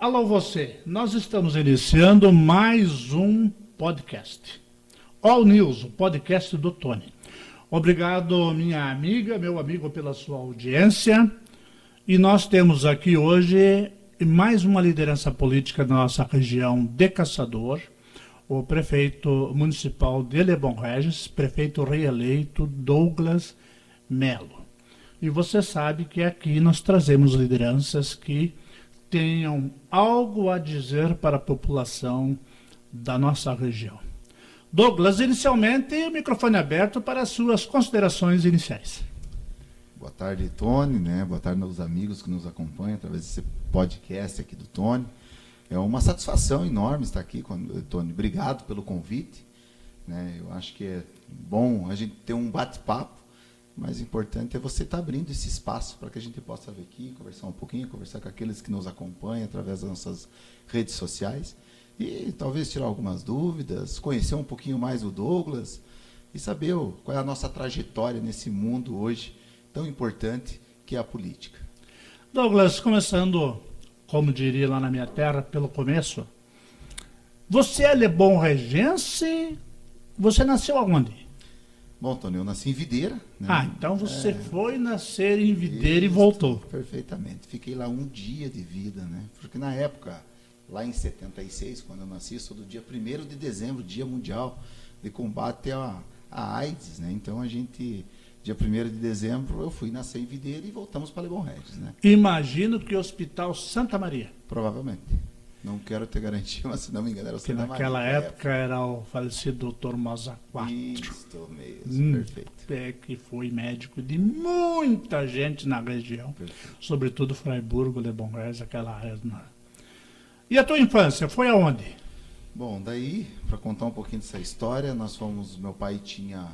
Alô você, nós estamos iniciando mais um podcast. All News, o podcast do Tony. Obrigado, minha amiga, meu amigo, pela sua audiência. E nós temos aqui hoje mais uma liderança política da nossa região de Caçador, o prefeito municipal de Lebon Regis, prefeito reeleito Douglas Melo. E você sabe que aqui nós trazemos lideranças que tenham algo a dizer para a população da nossa região. Douglas, inicialmente, o microfone aberto para as suas considerações iniciais. Boa tarde, Tony, né? Boa tarde aos amigos que nos acompanham através desse podcast aqui do Tony. É uma satisfação enorme estar aqui, Tony. Obrigado pelo convite, né? Eu acho que é bom a gente ter um bate-papo. O mais importante é você estar abrindo esse espaço para que a gente possa vir aqui, conversar um pouquinho, conversar com aqueles que nos acompanham através das nossas redes sociais e talvez tirar algumas dúvidas, conhecer um pouquinho mais o Douglas e saber qual é a nossa trajetória nesse mundo hoje tão importante que é a política. Douglas, começando, como diria lá na minha terra, pelo começo, você é lebonregense? Você nasceu aonde? Bom, Tony, eu nasci em Videira. Né? Então você foi nascer em Videira e voltou. Perfeitamente. Fiquei lá um dia de vida, né? Porque na época, lá em 76, quando eu nasci, sou do dia 1º de dezembro, Dia Mundial de Combate à AIDS, né? Então a gente, dia 1º de dezembro, eu fui nascer em Videira e voltamos para Lebon Regis, né? Imagino que o Hospital Santa Maria. Provavelmente. Não quero ter garantia, mas se não me engano era o Que Santa naquela Maria. época era o falecido Dr. Moza IV. Isso mesmo, perfeito. Que foi médico de muita gente na região, Perfeito. sobretudo Fraiburgo, Lebon Regis, aquela área. E a tua infância, foi aonde? Bom, daí, para contar um pouquinho dessa história, meu pai tinha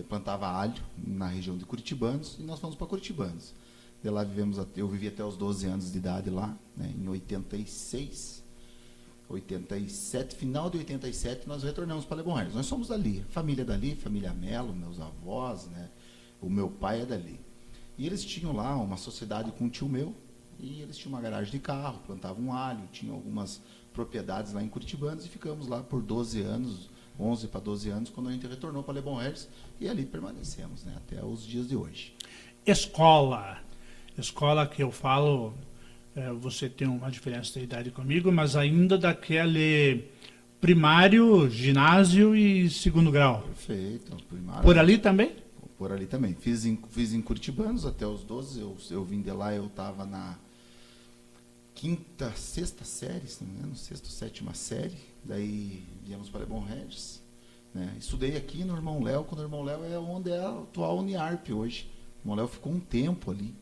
plantava alho na região de Curitibanos e nós fomos para Curitibanos. De lá eu vivi até os 12 anos de idade lá, né, em 86, 87, final de 87 nós retornamos para Lebon Regis. Nós somos dali, família Melo, meus avós, né, o meu pai é dali. E eles tinham lá uma sociedade com um tio meu, e eles tinham uma garagem de carro, plantavam alho, tinham algumas propriedades lá em Curitibanos e ficamos lá por 12 anos, 11 para 12 anos, quando a gente retornou para Lebon Regis e ali permanecemos, né, até os dias de hoje. Escola que eu falo, você tem uma diferença de idade comigo, mas ainda daquele primário, ginásio e segundo grau. Perfeito. Primário, por ali também? Por ali também. Fiz em Curitibanos até os 12, eu vim de lá, eu estava na sexta série, se não me engano, sexta ou sétima série, daí viemos para Lebon Regis, né? Estudei aqui no Irmão Léo, quando o Irmão Léo é onde é a atual Uniarp hoje. O Irmão Léo ficou um tempo ali.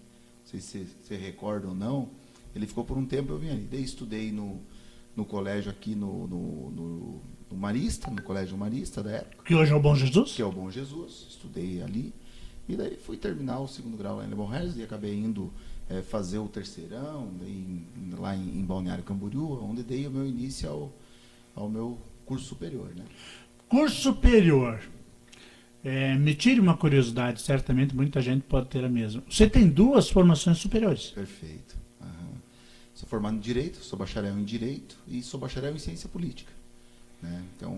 Não sei se você recorda ou não, ele ficou por um tempo, eu vim ali. Daí estudei no colégio aqui no Marista, no Colégio Marista da época. Que hoje é o Bom Jesus? Que é o Bom Jesus, estudei ali. E daí fui terminar o segundo grau lá em Lebon Regis e acabei indo fazer o terceirão, lá em Balneário Camboriú, onde dei o meu início ao meu curso superior, né? Curso superior. Me tire uma curiosidade, certamente muita gente pode ter a mesma. Você tem 2 formações superiores. Perfeito. Uhum. Sou formado em Direito, sou bacharel em Direito e sou bacharel em Ciência Política, né? Então,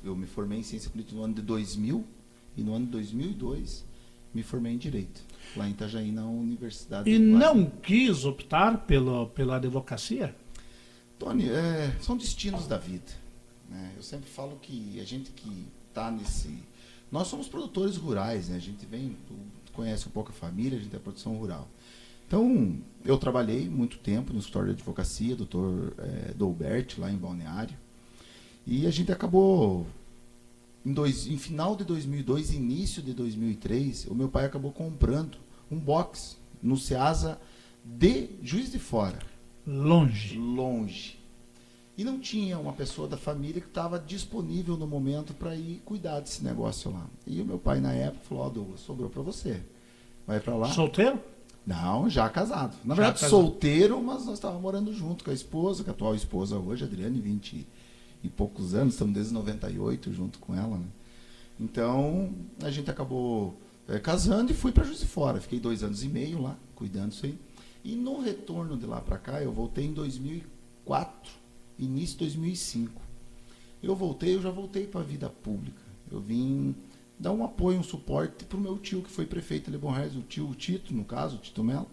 eu me formei em Ciência Política no ano de 2000 e no ano de 2002 me formei em Direito, lá em Itajaí, na Universidade. E não quis optar pela advocacia? Tony, são destinos da vida, né? Eu sempre falo que a gente que está nós somos produtores rurais, né? A gente conhece um pouco a família, a gente é produção rural. Então, eu trabalhei muito tempo no escritório de advocacia, Dr. Dolbert, lá em Balneário, e a gente acabou, em final de 2002, início de 2003, o meu pai acabou comprando um box no Ceasa de Juiz de Fora. Longe. E não tinha uma pessoa da família que estava disponível no momento para ir cuidar desse negócio lá. E o meu pai, na época, falou: Douglas, sobrou para você. Vai para lá. Solteiro? Não, já casado. Na verdade, solteiro, mas nós estávamos morando junto com a esposa, com a atual esposa hoje, Adriane, 20 e poucos anos, estamos desde 98 junto com ela, né? Então, a gente acabou casando e fui para Juiz de Fora. Fiquei 2 anos e meio lá, cuidando disso aí. E no retorno de lá para cá, eu voltei em 2004, início de 2005. Eu já voltei para a vida pública. Eu vim dar um apoio, um suporte para o meu tio, que foi prefeito de Lebon Reis, o Tito, no caso, o Tito Melo.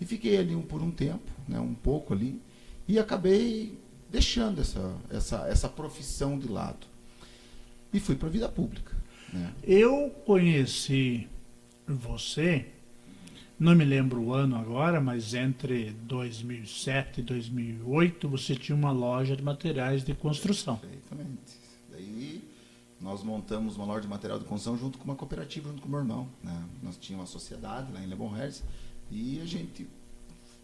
E fiquei ali por um tempo, né, um pouco ali, e acabei deixando essa profissão de lado. E fui para a vida pública. Né? Eu conheci você, não me lembro o ano agora, mas entre 2007 e 2008 você tinha uma loja de materiais de construção. Perfeitamente. Daí nós montamos uma loja de material de construção junto com uma cooperativa, junto com o meu irmão. Né? Nós tínhamos uma sociedade lá em Lebon Reis e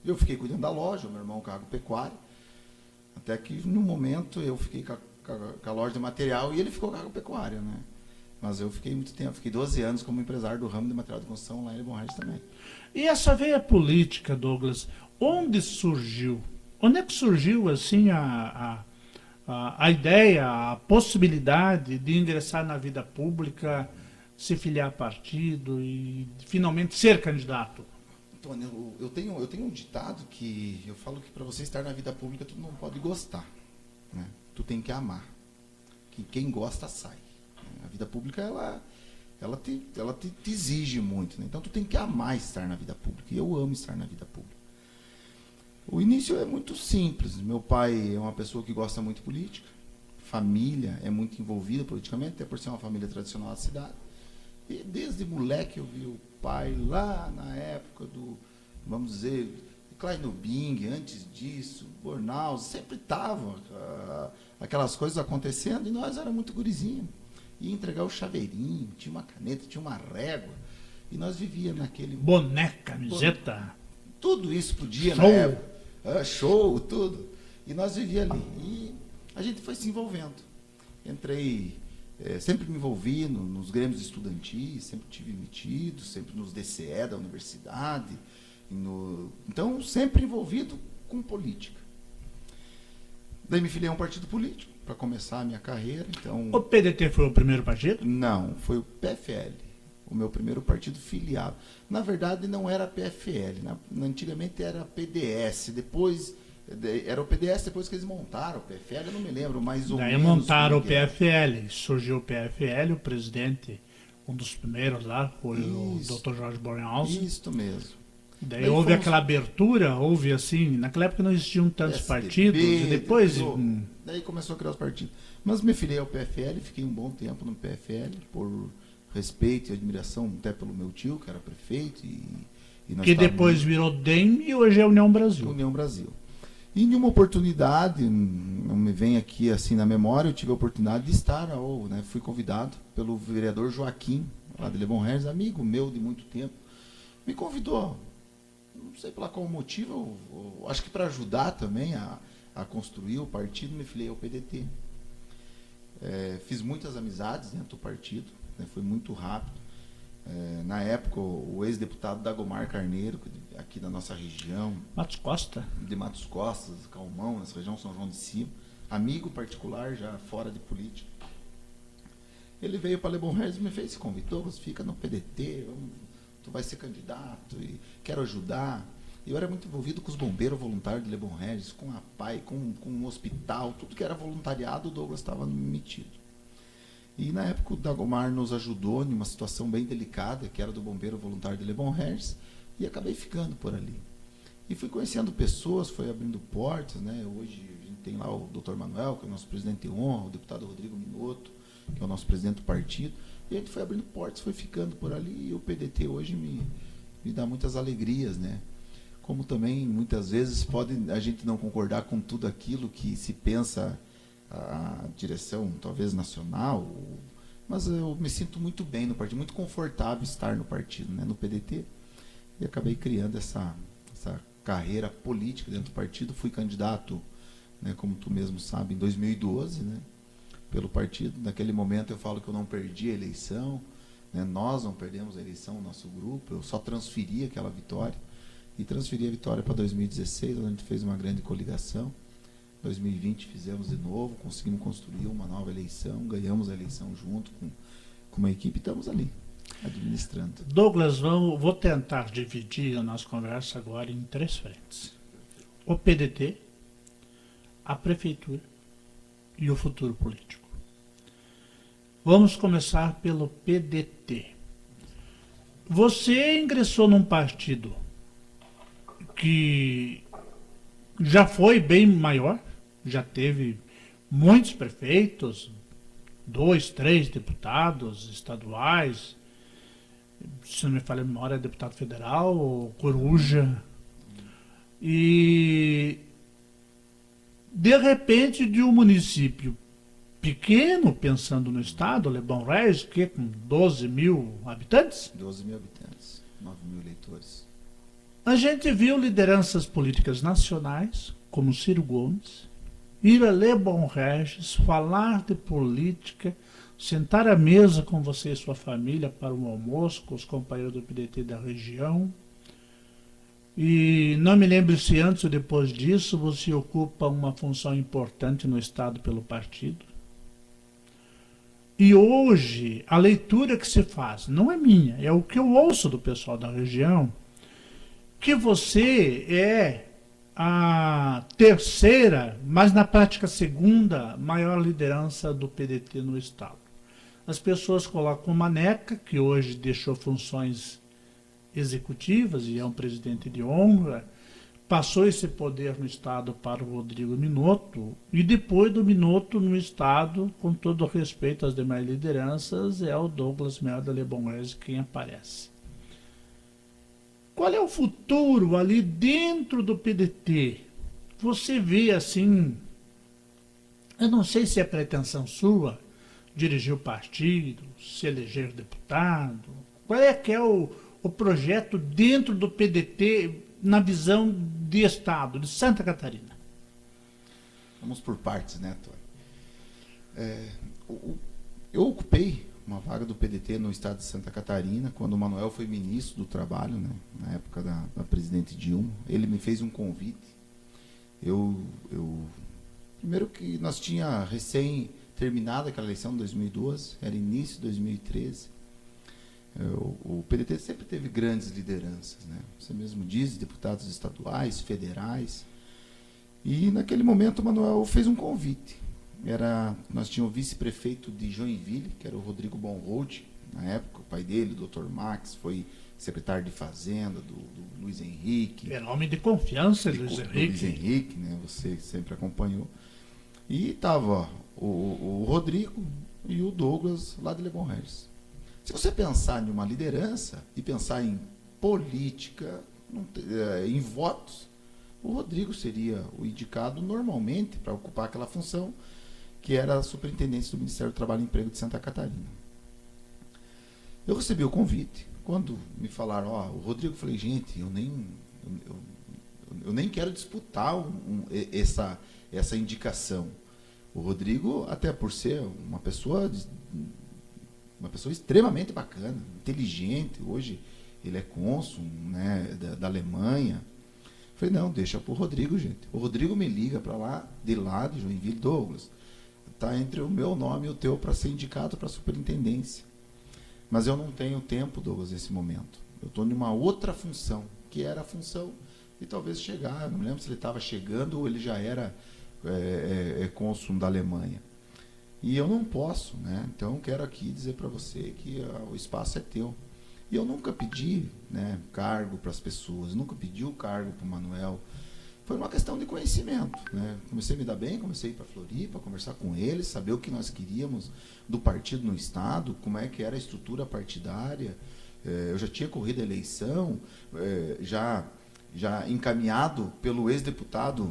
eu fiquei cuidando da loja, o meu irmão com a agropecuária, até que no momento eu fiquei com a loja de material e ele ficou com a agropecuária, né? Mas eu fiquei muito tempo, fiquei 12 anos como empresário do ramo de material de construção lá em Lebon Reis também. E essa veia política, Douglas, onde surgiu? Onde é que surgiu assim a ideia, a possibilidade de ingressar na vida pública, se filiar a partido e finalmente ser candidato? Antônio, eu tenho um ditado que eu falo que para você estar na vida pública tu não pode gostar, né? Tu tem que amar. Que quem gosta sai. A vida pública ela te exige muito, né? Então tu tem que amar estar na vida pública. E eu amo estar na vida pública. O início é muito simples. Meu pai é uma pessoa que gosta muito de política. Família é muito envolvida politicamente, até por ser uma família tradicional da cidade. E desde moleque eu vi o pai lá na época do, vamos dizer, Kleino Bing, antes disso, Bornhaus, sempre estavam aquelas coisas acontecendo e nós era muito gurizinho. Ia entregar o chaveirinho, tinha uma caneta, tinha uma régua e nós vivíamos naquele... Boneca, camiseta. Tudo isso podia show. Na época. Show, tudo. E nós vivíamos ali. E a gente foi se envolvendo. Entrei... sempre me envolvi nos grêmios estudantis, sempre tive metido, sempre nos DCE da universidade. Então, sempre envolvido com política. Daí me filiei a um partido político para começar a minha carreira. Então, o PDT foi o primeiro partido? Não, foi o PFL, o meu primeiro partido filiado. Na verdade, não era PFL, antigamente era PDS, depois... Era o PDS depois que eles montaram o PFL, eu não me lembro mais ou menos. Daí montaram o PFL, surgiu o PFL, o presidente, um dos primeiros lá, foi isso, o Dr. Jorge Bornhaus. Isso mesmo. Daí houve aquela abertura, houve assim, naquela época não existiam tantos partidos, e depois... Daí começou a criar os partidos. Mas me filiei ao PFL, fiquei um bom tempo no PFL, por respeito e admiração até pelo meu tio, que era prefeito. Que depois virou DEM e hoje é União Brasil. União Brasil. E em uma oportunidade, não me vem aqui assim na memória, eu tive a oportunidade de estar, fui convidado pelo vereador Joaquim, lá de Lebon Reis, amigo meu de muito tempo, me convidou, não sei pela qual motivo, acho que para ajudar também a construir o partido, me filiei ao PDT. Fiz muitas amizades dentro do partido, né, foi muito rápido. Na época, o ex-deputado Dagomar Carneiro, aqui da nossa região. Matos Costa. De Matos Costa, Calmão, nessa região São João de Cima. Amigo particular, já fora de política. Ele veio para Lebon Reis e me fez esse convite. Douglas, fica no PDT, tu vai ser candidato e quero ajudar. Eu era muito envolvido com os bombeiros voluntários de Lebon Reis, com a PAI, com um hospital, tudo que era voluntariado, o Douglas estava metido. E na época o Dagomar nos ajudou em uma situação bem delicada, que era do bombeiro voluntário de Lebon Reis, e acabei ficando por ali. E fui conhecendo pessoas, foi abrindo portas, né? Hoje a gente tem lá o Dr. Manuel, que é o nosso presidente de honra, o deputado Rodrigo Minotto, que é o nosso presidente do partido, e a gente foi abrindo portas, foi ficando por ali, e o PDT hoje me dá muitas alegrias, né? Como também, muitas vezes, pode a gente não concordar com tudo aquilo que se pensa a direção, talvez nacional, mas eu me sinto muito bem no partido, muito confortável estar no partido, né, no PDT, e acabei criando essa carreira política dentro do partido. Fui candidato, né, como tu mesmo sabe, em 2012, né, pelo partido. Naquele momento eu falo que eu não perdi a eleição, né, nós não perdemos a eleição, o nosso grupo, eu só transferi aquela vitória, e transferi a vitória para 2016, onde a gente fez uma grande coligação. 2020 fizemos de novo, conseguimos construir uma nova eleição, ganhamos a eleição junto com uma equipe e estamos ali. administrando. Douglas, vou tentar dividir a nossa conversa agora em 3 frentes. O PDT, a prefeitura e o futuro político. Vamos começar pelo PDT. Você ingressou num partido que já foi bem maior, já teve muitos prefeitos, 2, 3 deputados estaduais, se não me falha a memória, é deputado federal, Coruja, e de repente de um município pequeno, pensando no estado, Lebon Regis, que com 12 mil habitantes, 12 mil habitantes, 9 mil eleitores. a gente viu lideranças políticas nacionais, como Ciro Gomes, ir a Lebon Regis, falar de política, sentar à mesa com você e sua família para um almoço com os companheiros do PDT da região. E não me lembro se antes ou depois disso você ocupa uma função importante no Estado pelo partido. E hoje, a leitura que se faz, não é minha, é o que eu ouço do pessoal da região, que você é a terceira, mas na prática segunda, maior liderança do PDT no Estado. As pessoas colocam o Maneca, que hoje deixou funções executivas e é um presidente de honra, passou esse poder no Estado para o Rodrigo Minotto, e depois do Minotto no Estado, com todo respeito às demais lideranças, é o Douglas Melda Lebon Regis quem aparece. Qual é o futuro ali dentro do PDT? Você vê assim, eu não sei se é pretensão sua dirigir o partido, se eleger deputado, qual é que é o projeto dentro do PDT na visão de Estado, de Santa Catarina? Vamos por partes, né, Tony? Eu ocupei uma vaga do PDT no estado de Santa Catarina, quando o Manuel foi ministro do Trabalho, né, na época da presidente Dilma. Ele me fez um convite. Primeiro que nós tinha recém terminado aquela eleição de 2012, era início de 2013. O PDT sempre teve grandes lideranças, né? Você mesmo diz, deputados estaduais, federais. E naquele momento o Manuel fez um convite. Nós tínhamos o vice-prefeito de Joinville, que era o Rodrigo Bonrold, na época, o pai dele, o Dr. Max, foi secretário de Fazenda do Luiz Henrique. Era homem de confiança, Luiz Henrique. Luiz Henrique, né? Você sempre acompanhou. E estava o Rodrigo e o Douglas lá de Lebon Regis. Se você pensar em uma liderança e pensar em política, em votos, o Rodrigo seria o indicado normalmente para ocupar aquela função que era a superintendência do Ministério do Trabalho e Emprego de Santa Catarina. Eu recebi o convite. Quando me falaram, o Rodrigo, eu falei, gente, eu nem quero disputar essa indicação. O Rodrigo, até por ser uma pessoa extremamente bacana, inteligente, hoje ele é cônsul, né, da Alemanha. Falei, não, deixa pro Rodrigo, gente. O Rodrigo me liga para lá de Joinville, Douglas. Está entre o meu nome e o teu para ser indicado para a superintendência. Mas eu não tenho tempo, Douglas, nesse momento. Eu estou numa outra função, que era a função de talvez chegar. Não me lembro se ele estava chegando ou ele já era cônsul da Alemanha. E eu não posso, né? Então quero aqui dizer para você que o espaço é teu. E eu nunca pedi, né, cargo para as pessoas, nunca pedi o cargo para o Manuel. Foi uma questão de conhecimento, né? Comecei a me dar bem, comecei a ir para Floripa, conversar com eles, saber o que nós queríamos do partido no estado, como é que era a estrutura partidária. Eu já tinha corrido a eleição, já encaminhado pelo ex-deputado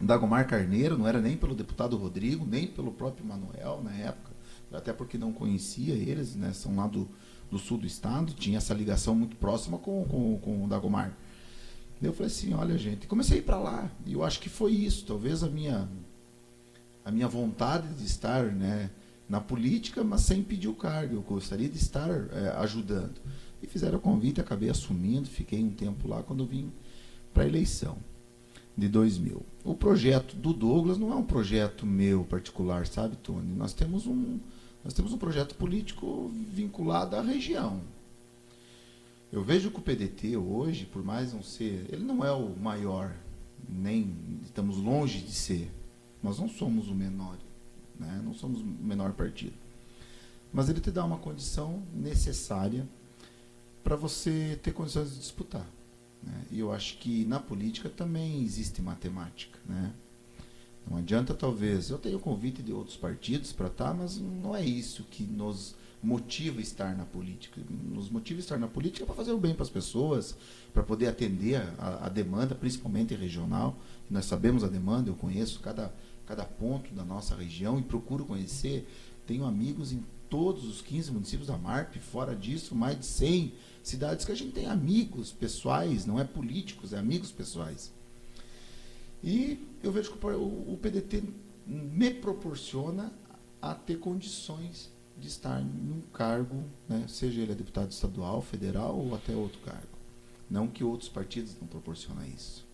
Dagomar Carneiro, não era nem pelo deputado Rodrigo, nem pelo próprio Manuel na época, até porque não conhecia eles, né? São lá do sul do estado, tinha essa ligação muito próxima com o Dagomar. Eu falei assim, olha, gente, comecei a ir para lá, e eu acho que foi isso, talvez a minha vontade de estar, né, na política, mas sem pedir o cargo, eu gostaria de estar ajudando. E fizeram o convite, acabei assumindo, fiquei um tempo lá quando eu vim para a eleição de 2000. O projeto do Douglas não é um projeto meu particular, sabe, Tony? Nós temos Nós temos um projeto político vinculado à região. Eu vejo que o PDT hoje, por mais não ser, ele não é o maior, nem estamos longe de ser. Nós não somos o menor, né? Não somos o menor partido. Mas ele te dá uma condição necessária para você ter condições de disputar, né? E eu acho que na política também existe matemática, né? Não adianta, talvez, eu tenho convite de outros partidos para estar, mas não é isso que nos motiva a estar na política. Nos motiva a estar na política para fazer o bem para as pessoas, para poder atender a demanda, principalmente regional. Nós sabemos a demanda, eu conheço cada ponto da nossa região e procuro conhecer. Tenho amigos em todos os 15 municípios da MARP, fora disso, mais de 100 cidades que a gente tem amigos pessoais, não é políticos, é amigos pessoais. E eu vejo que o PDT me proporciona a ter condições de estar num cargo, né, seja ele deputado estadual, federal ou até outro cargo. Não que outros partidos não proporcionam isso.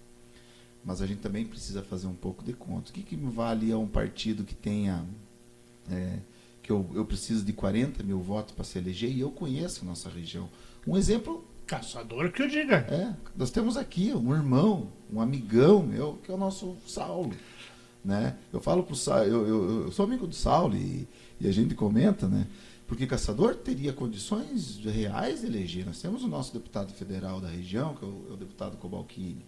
Mas a gente também precisa fazer um pouco de conta. O que me vale a um partido que tenha... que eu preciso de 40 mil votos para se eleger, e eu conheço a nossa região. Um exemplo... Caçador que eu diga. Nós temos aqui um irmão, um amigão meu, que é o nosso Saulo, né? Eu falo pro Saulo, eu sou amigo do Saulo e a gente comenta, né? Porque Caçador teria condições reais de eleger. Nós temos o nosso deputado federal da região, que é o deputado Cobalcini,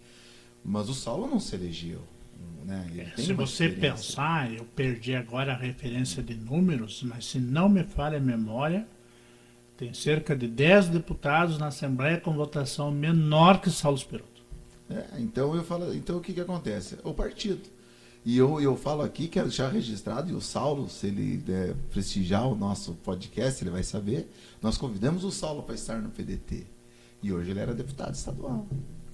mas o Saulo não se elegeu, né? Ele tem se você pensar, eu perdi agora a referência de números, mas se não me falha a memória, tem cerca de 10 deputados na Assembleia com votação menor que Saulo Speroto. Então o que acontece? O partido. E eu falo aqui, quero deixar registrado, e o Saulo, se ele prestigiar o nosso podcast, ele vai saber, nós convidamos o Saulo para estar no PDT. E hoje ele era deputado estadual.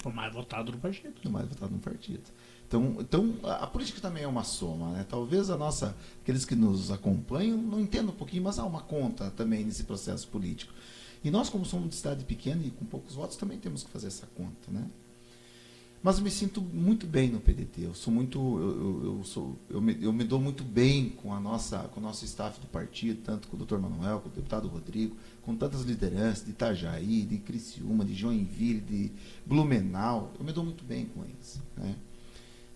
O mais votado do partido. O mais votado no partido. Então a política também é uma soma, né? Talvez aqueles que nos acompanham não entendam um pouquinho, mas há uma conta também nesse processo político. E nós, como somos de cidade pequena e com poucos votos, também temos que fazer essa conta, né? Mas eu me sinto muito bem no PDT. Eu me dou muito bem com o nosso staff do partido, tanto com o Dr. Manuel, com o deputado Rodrigo, com tantas lideranças de Itajaí, de Criciúma, de Joinville, de Blumenau. Eu me dou muito bem com eles, né?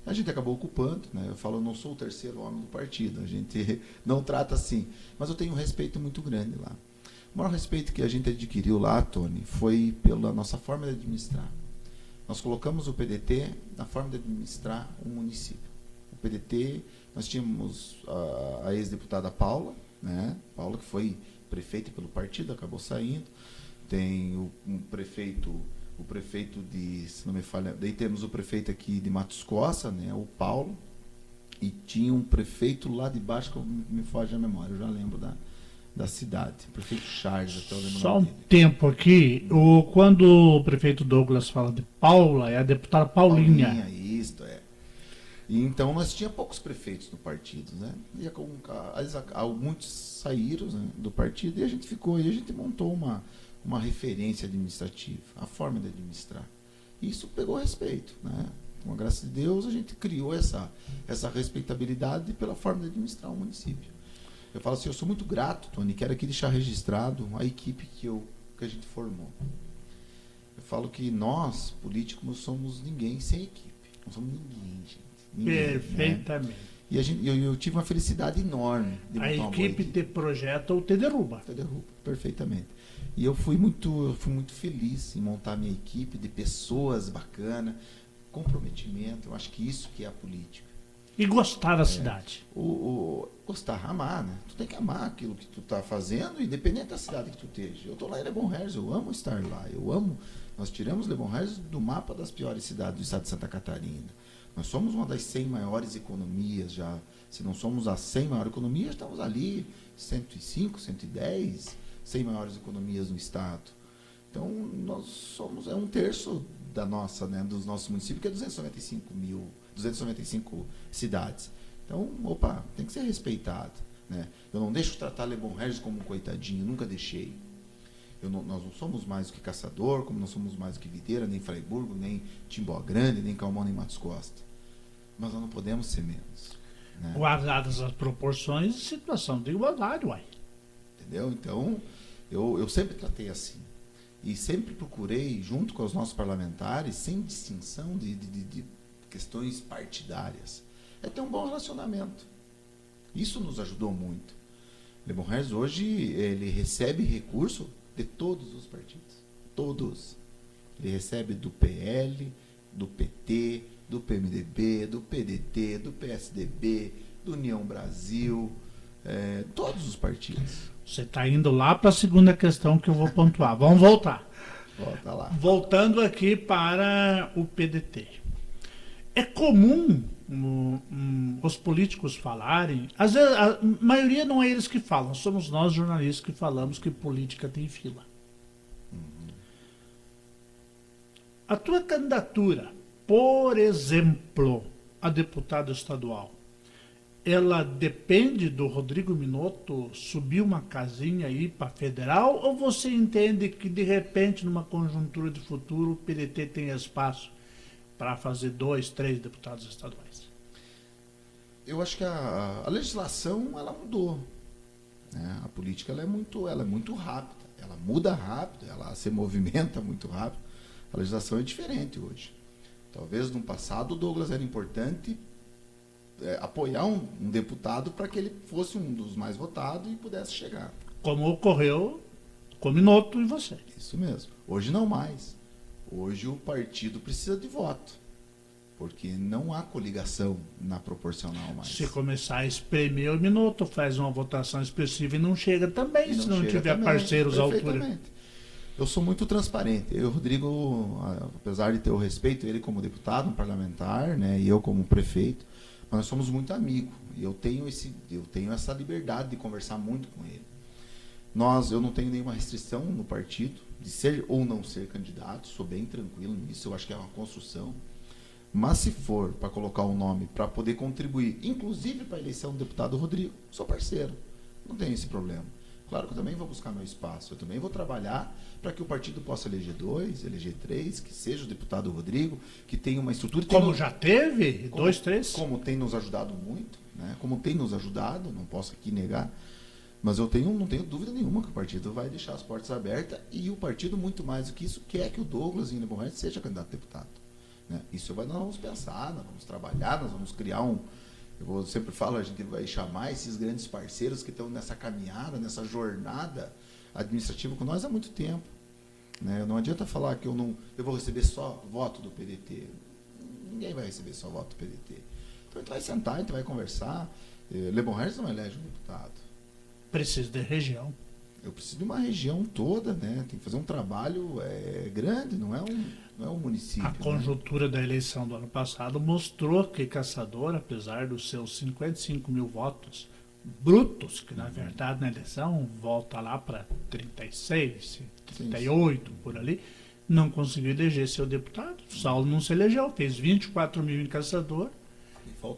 A gente acabou ocupando, né? Eu falo, eu não sou o terceiro homem do partido, a gente não trata assim, mas eu tenho um respeito muito grande lá. O maior respeito que a gente adquiriu lá, Tony, foi pela nossa forma de administrar. Nós colocamos o PDT na forma de administrar um município. O PDT, nós tínhamos a ex-deputada Paula, né? Paula, que foi prefeita pelo partido, acabou saindo. Tem um prefeito... O prefeito se não me falha, daí temos o prefeito aqui de Matos Costa, né, o Paulo, e tinha um prefeito lá de baixo, que me foge a memória, eu já lembro da cidade, o prefeito Charles, até eu lembro. Só um tempo aqui, quando o prefeito Douglas fala de Paula, é a deputada Paulinha. Isso, E então nós tínhamos poucos prefeitos no partido, né, e muitos saíram, né, do partido, e a gente ficou, e a gente montou uma referência administrativa, a forma de administrar. Isso pegou respeito, né? Com a graça de Deus, a gente criou essa respeitabilidade pela forma de administrar o município. Eu falo assim, eu sou muito grato, Tony, quero aqui deixar registrado a equipe que a gente formou. Eu falo que nós, políticos, não somos ninguém sem equipe. Não somos ninguém, gente. Ninguém, perfeitamente. Né? E eu tive uma felicidade enorme de montar uma boa equipe. A equipe te projeta ou te derruba. Te derruba, perfeitamente. E eu fui muito feliz em montar minha equipe de pessoas bacanas, comprometimento. Eu acho que isso que é a política. E gostar da cidade. Gostar, amar, né? Tu tem que amar aquilo que tu está fazendo, independente da cidade que tu esteja. Eu estou lá em Lebon Regis, eu amo estar lá. Nós tiramos Lebon Regis do mapa das piores cidades do estado de Santa Catarina. Nós somos uma das 100 maiores economias já. Se não somos a 100 maior economia, estamos ali 105, 110... 100 maiores economias no estado. Então, nós somos, um terço da nossa, né, dos nossos municípios, que é 295 cidades. Então, tem que ser respeitado, né? Eu não deixo tratar Lebon Regis como um coitadinho, nunca deixei. Nós não somos mais do que Caçador, como não somos mais do que Videira, nem Fraiburgo, nem Timbó Grande, nem Calmon, nem Matos Costa. Mas nós não podemos ser menos, né? Guardadas as proporções, situação de igualdade, uai. entendeu? Então, eu sempre tratei assim. E sempre procurei, junto com os nossos parlamentares, sem distinção de questões partidárias, é ter um bom relacionamento. Isso nos ajudou muito. Le Bon Hers hoje, ele recebe recurso de todos os partidos. Todos. Ele recebe do PL, do PT, do PMDB, do PDT, do PSDB, do União Brasil, todos os partidos. Você está indo lá para a segunda questão que eu vou pontuar. Vamos voltar. Volta lá. Voltando aqui para o PDT. É comum os políticos falarem, às vezes a maioria não é eles que falam, somos nós jornalistas que falamos que política tem fila. A tua candidatura, por exemplo, a deputado estadual, ela depende do Rodrigo Minotto subir uma casinha aí para federal, ou você entende que de repente numa conjuntura de futuro o PDT tem espaço para fazer 2, 3 deputados estaduais? Eu acho que a legislação ela mudou, né? A política ela é muito rápida, ela muda rápido, ela se movimenta muito rápido. A legislação é diferente hoje. Talvez no passado o Douglas era importante apoiar um deputado para que ele fosse um dos mais votados e pudesse chegar. Como ocorreu com Minotto e você. Isso mesmo. Hoje não mais. Hoje o partido precisa de voto, porque não há coligação na proporcional mais. Se começar a espremer o Minotto, faz uma votação expressiva e não chega também, se não tiver também, parceiros à altura. Eu sou muito transparente. Eu, Rodrigo, apesar de ter o respeito, ele como deputado, um parlamentar, né, e eu como prefeito, mas nós somos muito amigos. E eu tenho essa liberdade de conversar muito com ele. Eu não tenho nenhuma restrição no partido de ser ou não ser candidato, sou bem tranquilo nisso, eu acho que é uma construção. Mas se for para colocar um nome para poder contribuir, inclusive para a eleição do deputado Rodrigo, sou parceiro, não tenho esse problema. Claro que eu também vou buscar meu espaço, eu também vou trabalhar para que o partido possa eleger 2, eleger 3, que seja o deputado Rodrigo, que tenha uma estrutura... Como já teve? 2, 3? Como tem nos ajudado muito, né? Como tem nos ajudado, não posso aqui negar, mas não tenho dúvida nenhuma que o partido vai deixar as portas abertas e o partido, muito mais do que isso, quer que o Douglas em Le Bon Hers seja candidato a deputado. Né? Isso nós vamos pensar, nós vamos trabalhar, nós vamos criar eu sempre falo, a gente vai chamar esses grandes parceiros que estão nessa caminhada, nessa jornada administrativa com nós há muito tempo. Né? Não adianta falar que eu vou receber só voto do PDT. Ninguém vai receber só voto do PDT. Então a gente vai sentar, a gente vai conversar. Le Bon Hers não elege um deputado. Precisa de região. Eu preciso de uma região toda, né? Tem que fazer um trabalho grande, não é um município. A conjuntura da eleição do ano passado mostrou que Caçador, apesar dos seus 55 mil votos brutos, que na verdade na eleição volta lá para 36, 38, por ali, não conseguiu eleger seu deputado. Saulo não se elegeu, fez 24 mil em Caçador,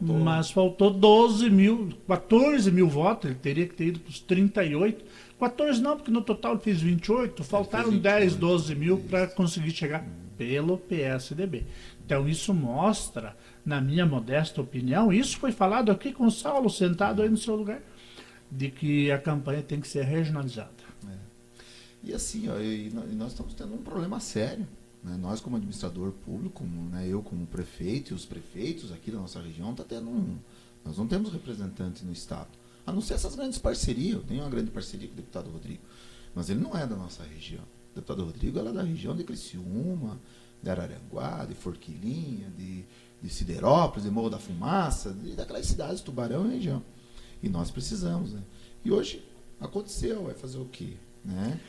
mas faltou 14 mil votos, ele teria que ter ido para os 38. 14 não, porque no total ele fez 28, faltaram 10, 12 mil para conseguir chegar pelo PSDB. Então isso mostra, na minha modesta opinião, isso foi falado aqui com o Saulo, sentado aí no seu lugar, de que a campanha tem que ser regionalizada. E assim, nós estamos tendo um problema sério. Né? Nós como administrador público, eu como prefeito e os prefeitos aqui da nossa região, nós não temos representante no estado. A não ser essas grandes parcerias. Eu tenho uma grande parceria com o deputado Rodrigo, mas ele não é da nossa região. O deputado Rodrigo é da região de Criciúma, de Araranguá, de Forquilinha, de Siderópolis, de Morro da Fumaça, daquelas cidades, Tubarão e região. E nós precisamos. Né? E hoje aconteceu, vai fazer o quê? Né?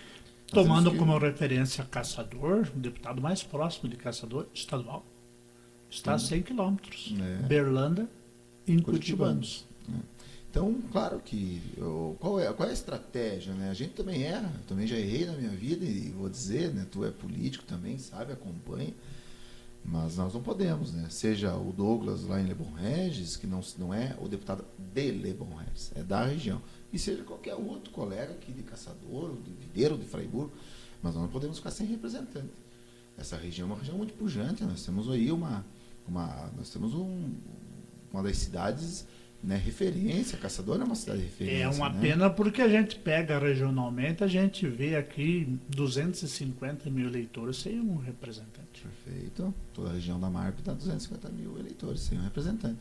Tomando como referência Caçador, o deputado mais próximo de Caçador, estadual, está a 100 quilômetros. Berlândia, em Curitibanos. Então, claro que qual é a estratégia, né? A gente também erra, eu também já errei na minha vida e vou dizer, né? Tu é político também, sabe, acompanha, mas nós não podemos, né? Seja o Douglas lá em Le Bon Hers, que não é o deputado de Le Bon Hers, é da região, e seja qualquer outro colega aqui de Caçador, de Videiro, de Fraiburgo, mas nós não podemos ficar sem representante. Essa região é uma região muito pujante, nós temos aí uma das cidades né, referência. Caçador é uma cidade de referência. É uma né? pena porque a gente pega regionalmente, a gente vê aqui 250 mil eleitores sem um representante. Perfeito. Toda a região da Marp dá 250 mil eleitores sem um representante.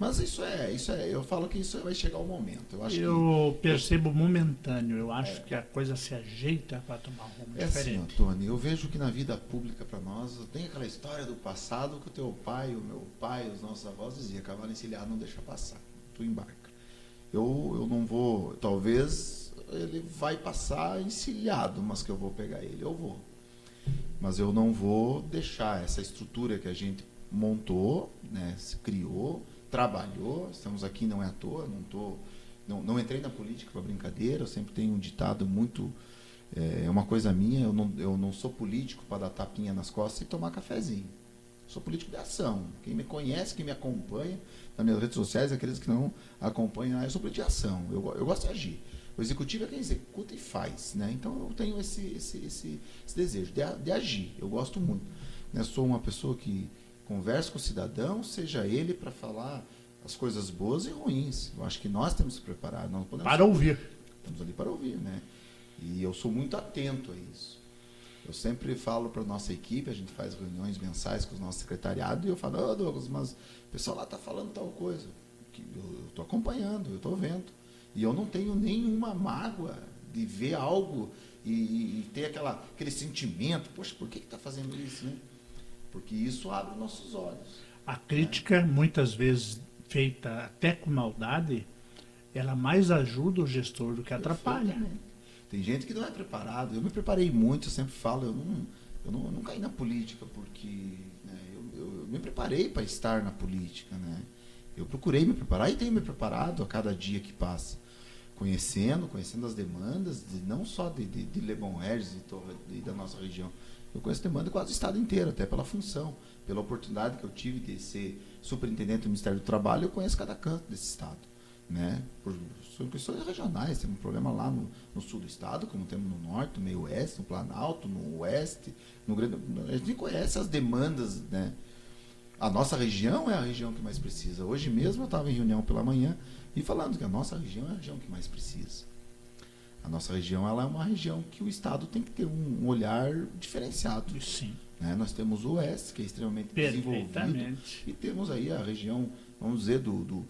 Mas isso é, eu falo que isso vai chegar o momento. Eu percebo momentâneo, eu acho que a coisa se ajeita para tomar um rumo diferente. Assim, Tony, eu vejo que na vida pública para nós tem aquela história do passado que o teu pai, o meu pai, os nossos avós diziam, cavalo encilhado não deixa passar, tu embarca. Eu não vou, talvez ele vai passar encilhado, mas que eu vou pegar ele, eu vou. Mas eu não vou deixar essa estrutura que a gente montou, né, se criou, trabalhou, estamos aqui não é à toa, não entrei na política para brincadeira, eu sempre tenho um ditado muito, é uma coisa minha, eu não sou político para dar tapinha nas costas e tomar cafezinho. Sou político de ação. Quem me conhece, quem me acompanha nas minhas redes sociais, aqueles que não acompanham, eu sou político de ação, eu gosto de agir. O executivo é quem executa e faz, né? Então eu tenho esse desejo de agir, eu gosto muito. Né? Sou uma pessoa que conversa com o cidadão, seja ele para falar as coisas boas e ruins. Eu acho que nós temos que se preparar. Não podemos para ouvir. Estamos ali para ouvir, né? E eu sou muito atento a isso. Eu sempre falo para a nossa equipe, a gente faz reuniões mensais com o nosso secretariado, e eu falo, Douglas, mas o pessoal lá está falando tal coisa. Eu estou acompanhando, eu estou vendo. E eu não tenho nenhuma mágoa de ver algo e ter aquele sentimento, poxa, por que está fazendo isso, né? Porque isso abre nossos olhos. A crítica, muitas vezes feita até com maldade, ela mais ajuda o gestor do que atrapalha. Tem gente que não é preparado. Eu me preparei muito, eu sempre falo, eu não caí na política porque, né, eu me preparei para estar na política, né? Eu procurei me preparar e tenho me preparado a cada dia que passa, conhecendo as demandas, não só de Lebon Regis e da nossa região. Eu conheço demanda quase o estado inteiro, até pela função, pela oportunidade que eu tive de ser superintendente do Ministério do Trabalho, eu conheço cada canto desse estado, né? São questões regionais, temos um problema lá no sul do estado, como temos no norte, no meio oeste, no Planalto, no oeste, no grande. A gente conhece as demandas, né? A nossa região é a região que mais precisa. Hoje mesmo eu estava em reunião pela manhã e falando que a nossa região é a região que mais precisa. A nossa região ela é uma região que o Estado tem que ter um olhar diferenciado. Sim. Né? Nós temos o Oeste, que é extremamente desenvolvido, e temos aí a região, vamos dizer, do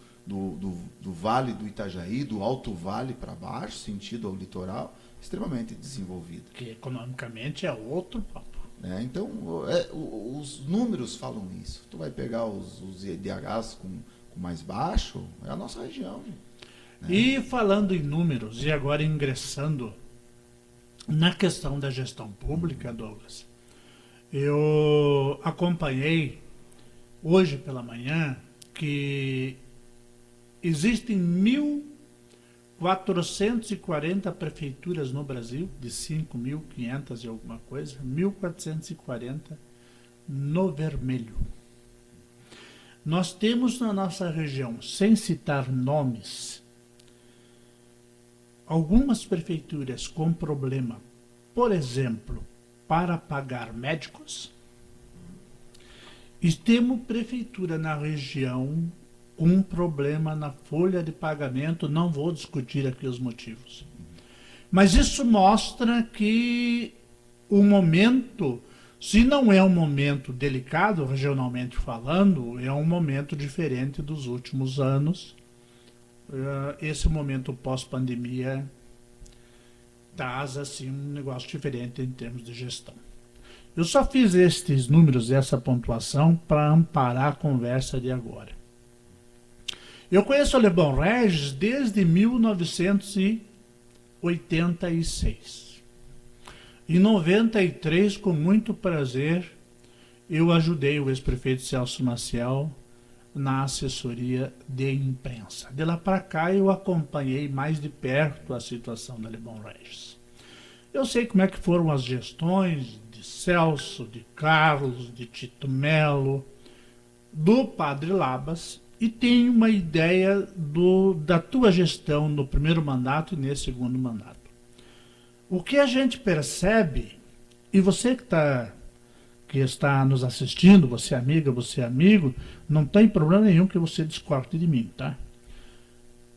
Vale do Itajaí, do Alto Vale para baixo, sentido ao litoral, extremamente desenvolvida. Que economicamente é outro papo. Né? Então, os números falam isso. Tu vai pegar os IDHs com mais baixo, é a nossa região, gente. E falando em números, e agora ingressando na questão da gestão pública, Douglas, eu acompanhei hoje pela manhã que existem 1.440 prefeituras no Brasil, de 5.500 e alguma coisa, 1.440 no vermelho. Nós temos na nossa região, sem citar nomes, algumas prefeituras com problema, por exemplo, para pagar médicos, e temos prefeitura na região com um problema na folha de pagamento, não vou discutir aqui os motivos. Mas isso mostra que o momento, se não é um momento delicado, regionalmente falando, é um momento diferente dos últimos anos. Esse momento pós-pandemia traz assim, um negócio diferente em termos de gestão. Eu só fiz estes números, essa pontuação, para amparar a conversa de agora. Eu conheço o Lebon Regis desde 1986. Em 93, com muito prazer, eu ajudei o ex-prefeito Celso Maciel na assessoria de imprensa. De lá para cá eu acompanhei mais de perto a situação da Lebon Regis. Eu sei como é que foram as gestões de Celso, de Carlos, de Tito Melo, do Padre Labas, e tenho uma ideia da tua gestão no primeiro mandato e nesse segundo mandato. O que a gente percebe, e você que está nos assistindo, você amiga, você amigo, não tem problema nenhum que você discorde de mim, tá?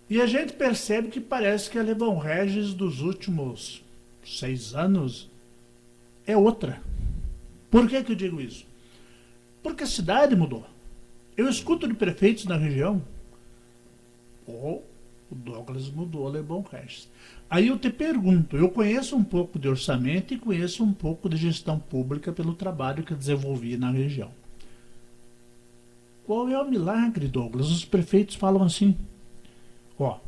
E a gente percebe que parece que a Lebon Regis dos últimos 6 anos é outra. Por que eu digo isso? Porque a cidade mudou. Eu escuto de prefeitos na região, o Douglas mudou a Lebon Regis. Aí eu te pergunto, eu conheço um pouco de orçamento e conheço um pouco de gestão pública pelo trabalho que eu desenvolvi na região. Qual é o milagre, Douglas? Os prefeitos falam assim, ó,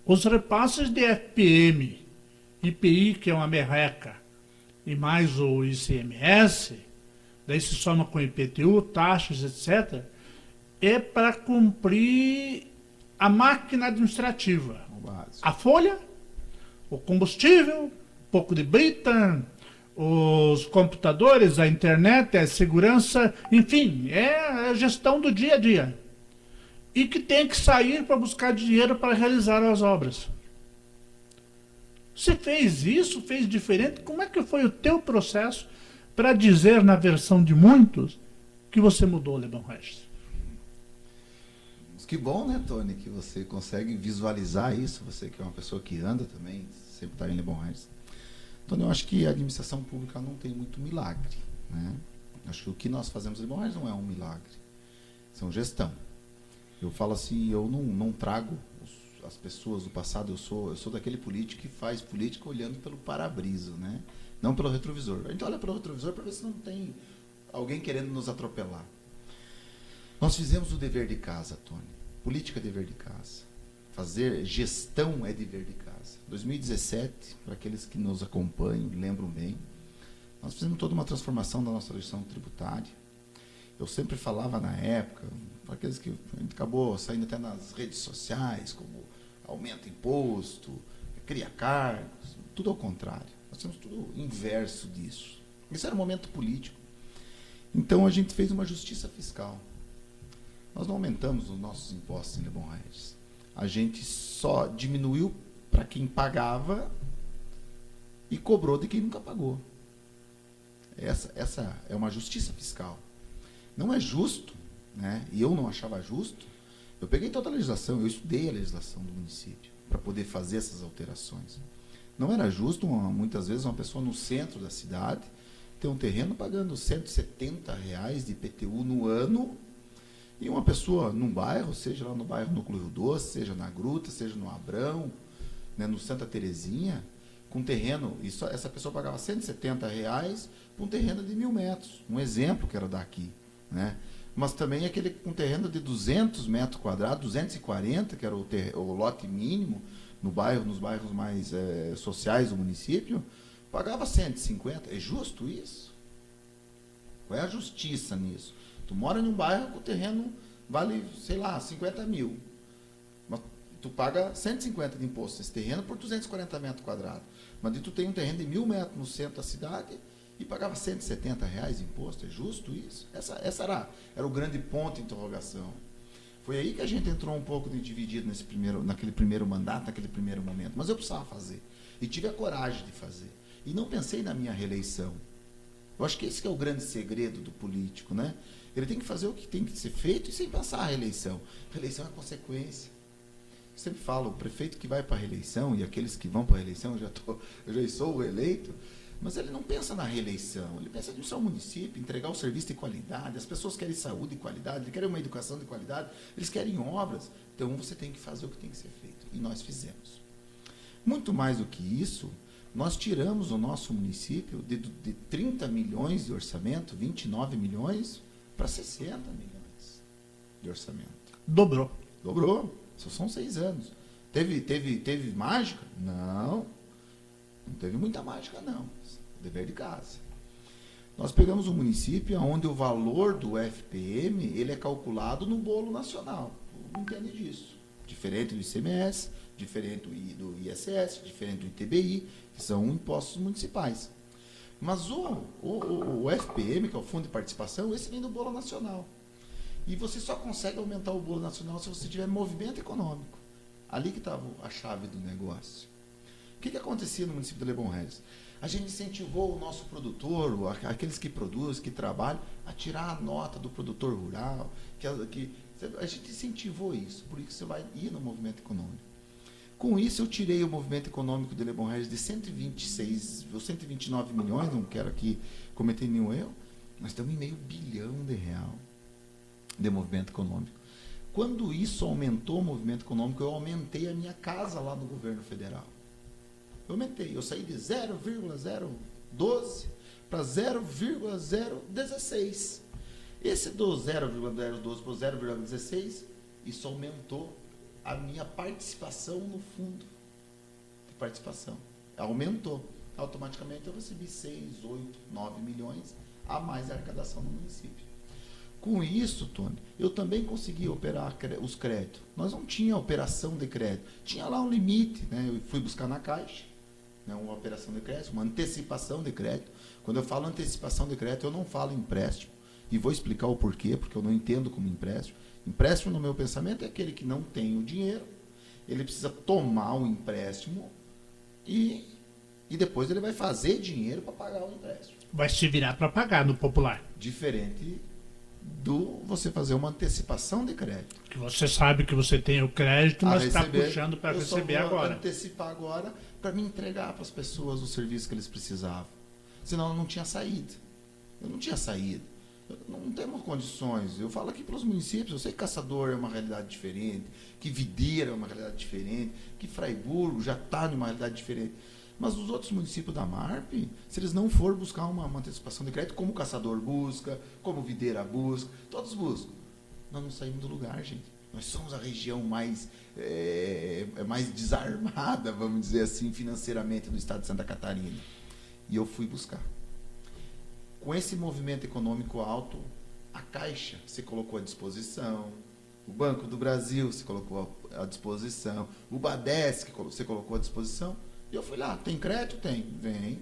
os repasses de FPM, IPI, que é uma merreca, e mais o ICMS, daí se soma com IPTU, taxas, etc., é para cumprir a máquina administrativa. A folha, o combustível, um pouco de brita, os computadores, a internet, a segurança, enfim, é a gestão do dia a dia. E que tem que sair para buscar dinheiro para realizar as obras. Você fez isso, fez diferente? Como é que foi o teu processo para dizer, na versão de muitos, que você mudou o Lebon Regis? Que bom, né, Tony, que você consegue visualizar isso, você que é uma pessoa que anda também, sempre está em Lebon Regis. Tony, eu acho que a administração pública não tem muito milagre, né? Acho que o que nós fazemos em Lebon Regis não é um milagre, são gestão. Eu falo assim, eu não trago as pessoas do passado, eu sou daquele político que faz política olhando pelo para-brisa, né? Não pelo retrovisor. A gente olha pelo retrovisor para ver se não tem alguém querendo nos atropelar. Nós fizemos o dever de casa, Tony. Política é dever de casa. Fazer gestão é dever de casa. 2017, para aqueles que nos acompanham, lembram bem, nós fizemos toda uma transformação da nossa legislação tributária. Eu sempre falava na época, para aqueles que a gente acabou saindo até nas redes sociais, como aumenta imposto, cria cargos, tudo ao contrário. Nós temos tudo inverso disso. Isso era um momento político. Então a gente fez uma justiça fiscal. Nós não aumentamos os nossos impostos em Lebon Regis. A gente só diminuiu para quem pagava e cobrou de quem nunca pagou. Essa é uma justiça fiscal. Não é justo, né? E eu não achava justo. Eu peguei toda a legislação, eu estudei a legislação do município para poder fazer essas alterações. Não era justo, muitas vezes, uma pessoa no centro da cidade ter um terreno pagando R$170 de IPTU no ano, e uma pessoa num bairro, seja lá no bairro Núcleo Rio Doce, seja na Gruta, seja no Abrão, né, no Santa Terezinha, com terreno, essa pessoa pagava R$170 por um terreno de 1.000 metros. Um exemplo que era daqui, né? Mas também aquele com terreno de 200 metros quadrados, 240, que era o lote mínimo nos bairros mais sociais do município, pagava 150. É justo isso? Qual é a justiça nisso? Tu mora em um bairro que o terreno vale, sei lá, 50 mil. Mas tu paga 150 de imposto nesse terreno por 240 metros quadrados. Mas tu tem um terreno de 1.000 metros no centro da cidade e pagava R$170 de imposto. É justo isso? Essa era o grande ponto de interrogação. Foi aí que a gente entrou um pouco de dividido naquele primeiro mandato, naquele primeiro momento. Mas eu precisava fazer. E tive a coragem de fazer. E não pensei na minha reeleição. Eu acho que esse que é o grande segredo do político, né? Ele tem que fazer o que tem que ser feito e sem pensar a reeleição. Reeleição é consequência. Eu sempre falo, o prefeito que vai para a reeleição e aqueles que vão para a reeleição, eu já sou o eleito, mas ele não pensa na reeleição, ele pensa no seu município, entregar o serviço de qualidade, as pessoas querem saúde de qualidade, eles querem uma educação de qualidade, eles querem obras, então você tem que fazer o que tem que ser feito. E nós fizemos. Muito mais do que isso, nós tiramos o nosso município de 30 milhões de orçamento, 29 milhões, para 60 milhões de orçamento. Dobrou. Dobrou. Só são 6 anos. Teve mágica? Não. Não teve muita mágica, não. Dever de casa. Nós pegamos um município onde o valor do FPM ele é calculado no bolo nacional. Não entende disso. Diferente do ICMS, diferente do ISS, diferente do ITBI, que são impostos municipais. Mas o FPM, que é o Fundo de Participação, esse vem do bolo nacional. E você só consegue aumentar o bolo nacional se você tiver movimento econômico. Ali que estava a chave do negócio. O que acontecia no município de Lebon Regis? A gente incentivou o nosso produtor, aqueles que produzem, que trabalham, a tirar a nota do produtor rural, A gente incentivou isso, por isso você vai ir no movimento econômico. Com isso, eu tirei o movimento econômico de Lebon Regis de 126 ou 129 milhões, não quero aqui cometer nenhum erro, nós estamos em R$500 bilhão de movimento econômico. Quando isso aumentou o movimento econômico, eu aumentei a minha casa lá no governo federal. Eu aumentei, eu saí de 0,012 para 0,016. Esse do 0,012 para o 0,16, isso aumentou a minha participação no fundo de participação. Aumentou. Automaticamente eu recebi 6, 8, 9 milhões a mais de arrecadação no município. Com isso, Tony, eu também consegui operar os créditos. Nós não tinha operação de crédito. Tinha lá um limite, né? Eu fui buscar na Caixa, né? Uma operação de crédito, uma antecipação de crédito. Quando eu falo antecipação de crédito, eu não falo empréstimo. E vou explicar o porquê, porque eu não entendo como empréstimo. Empréstimo, no meu pensamento, é aquele que não tem o dinheiro, ele precisa tomar o empréstimo e depois ele vai fazer dinheiro para pagar o empréstimo. Vai se virar para pagar no popular. Diferente do você fazer uma antecipação de crédito. Que você sabe que você tem o crédito, mas está puxando para receber agora. Antecipar agora para me entregar para as pessoas o serviço que eles precisavam. Senão eu não tinha saída. Eu não tinha saída. Não temos condições. Eu falo aqui para os municípios, eu sei que Caçador é uma realidade diferente, que Videira é uma realidade diferente, que Fraiburgo já está numa realidade diferente. Mas os outros municípios da MARP, se eles não for buscar uma antecipação de crédito, como Caçador busca, como Videira busca, todos buscam. Nós não saímos do lugar, gente. Nós somos a região mais desarmada, vamos dizer assim, financeiramente do estado de Santa Catarina. E eu fui buscar. Com esse movimento econômico alto, a Caixa se colocou à disposição, o Banco do Brasil se colocou à disposição, o Badesc se colocou à disposição, e eu fui lá, tem crédito? Tem, vem.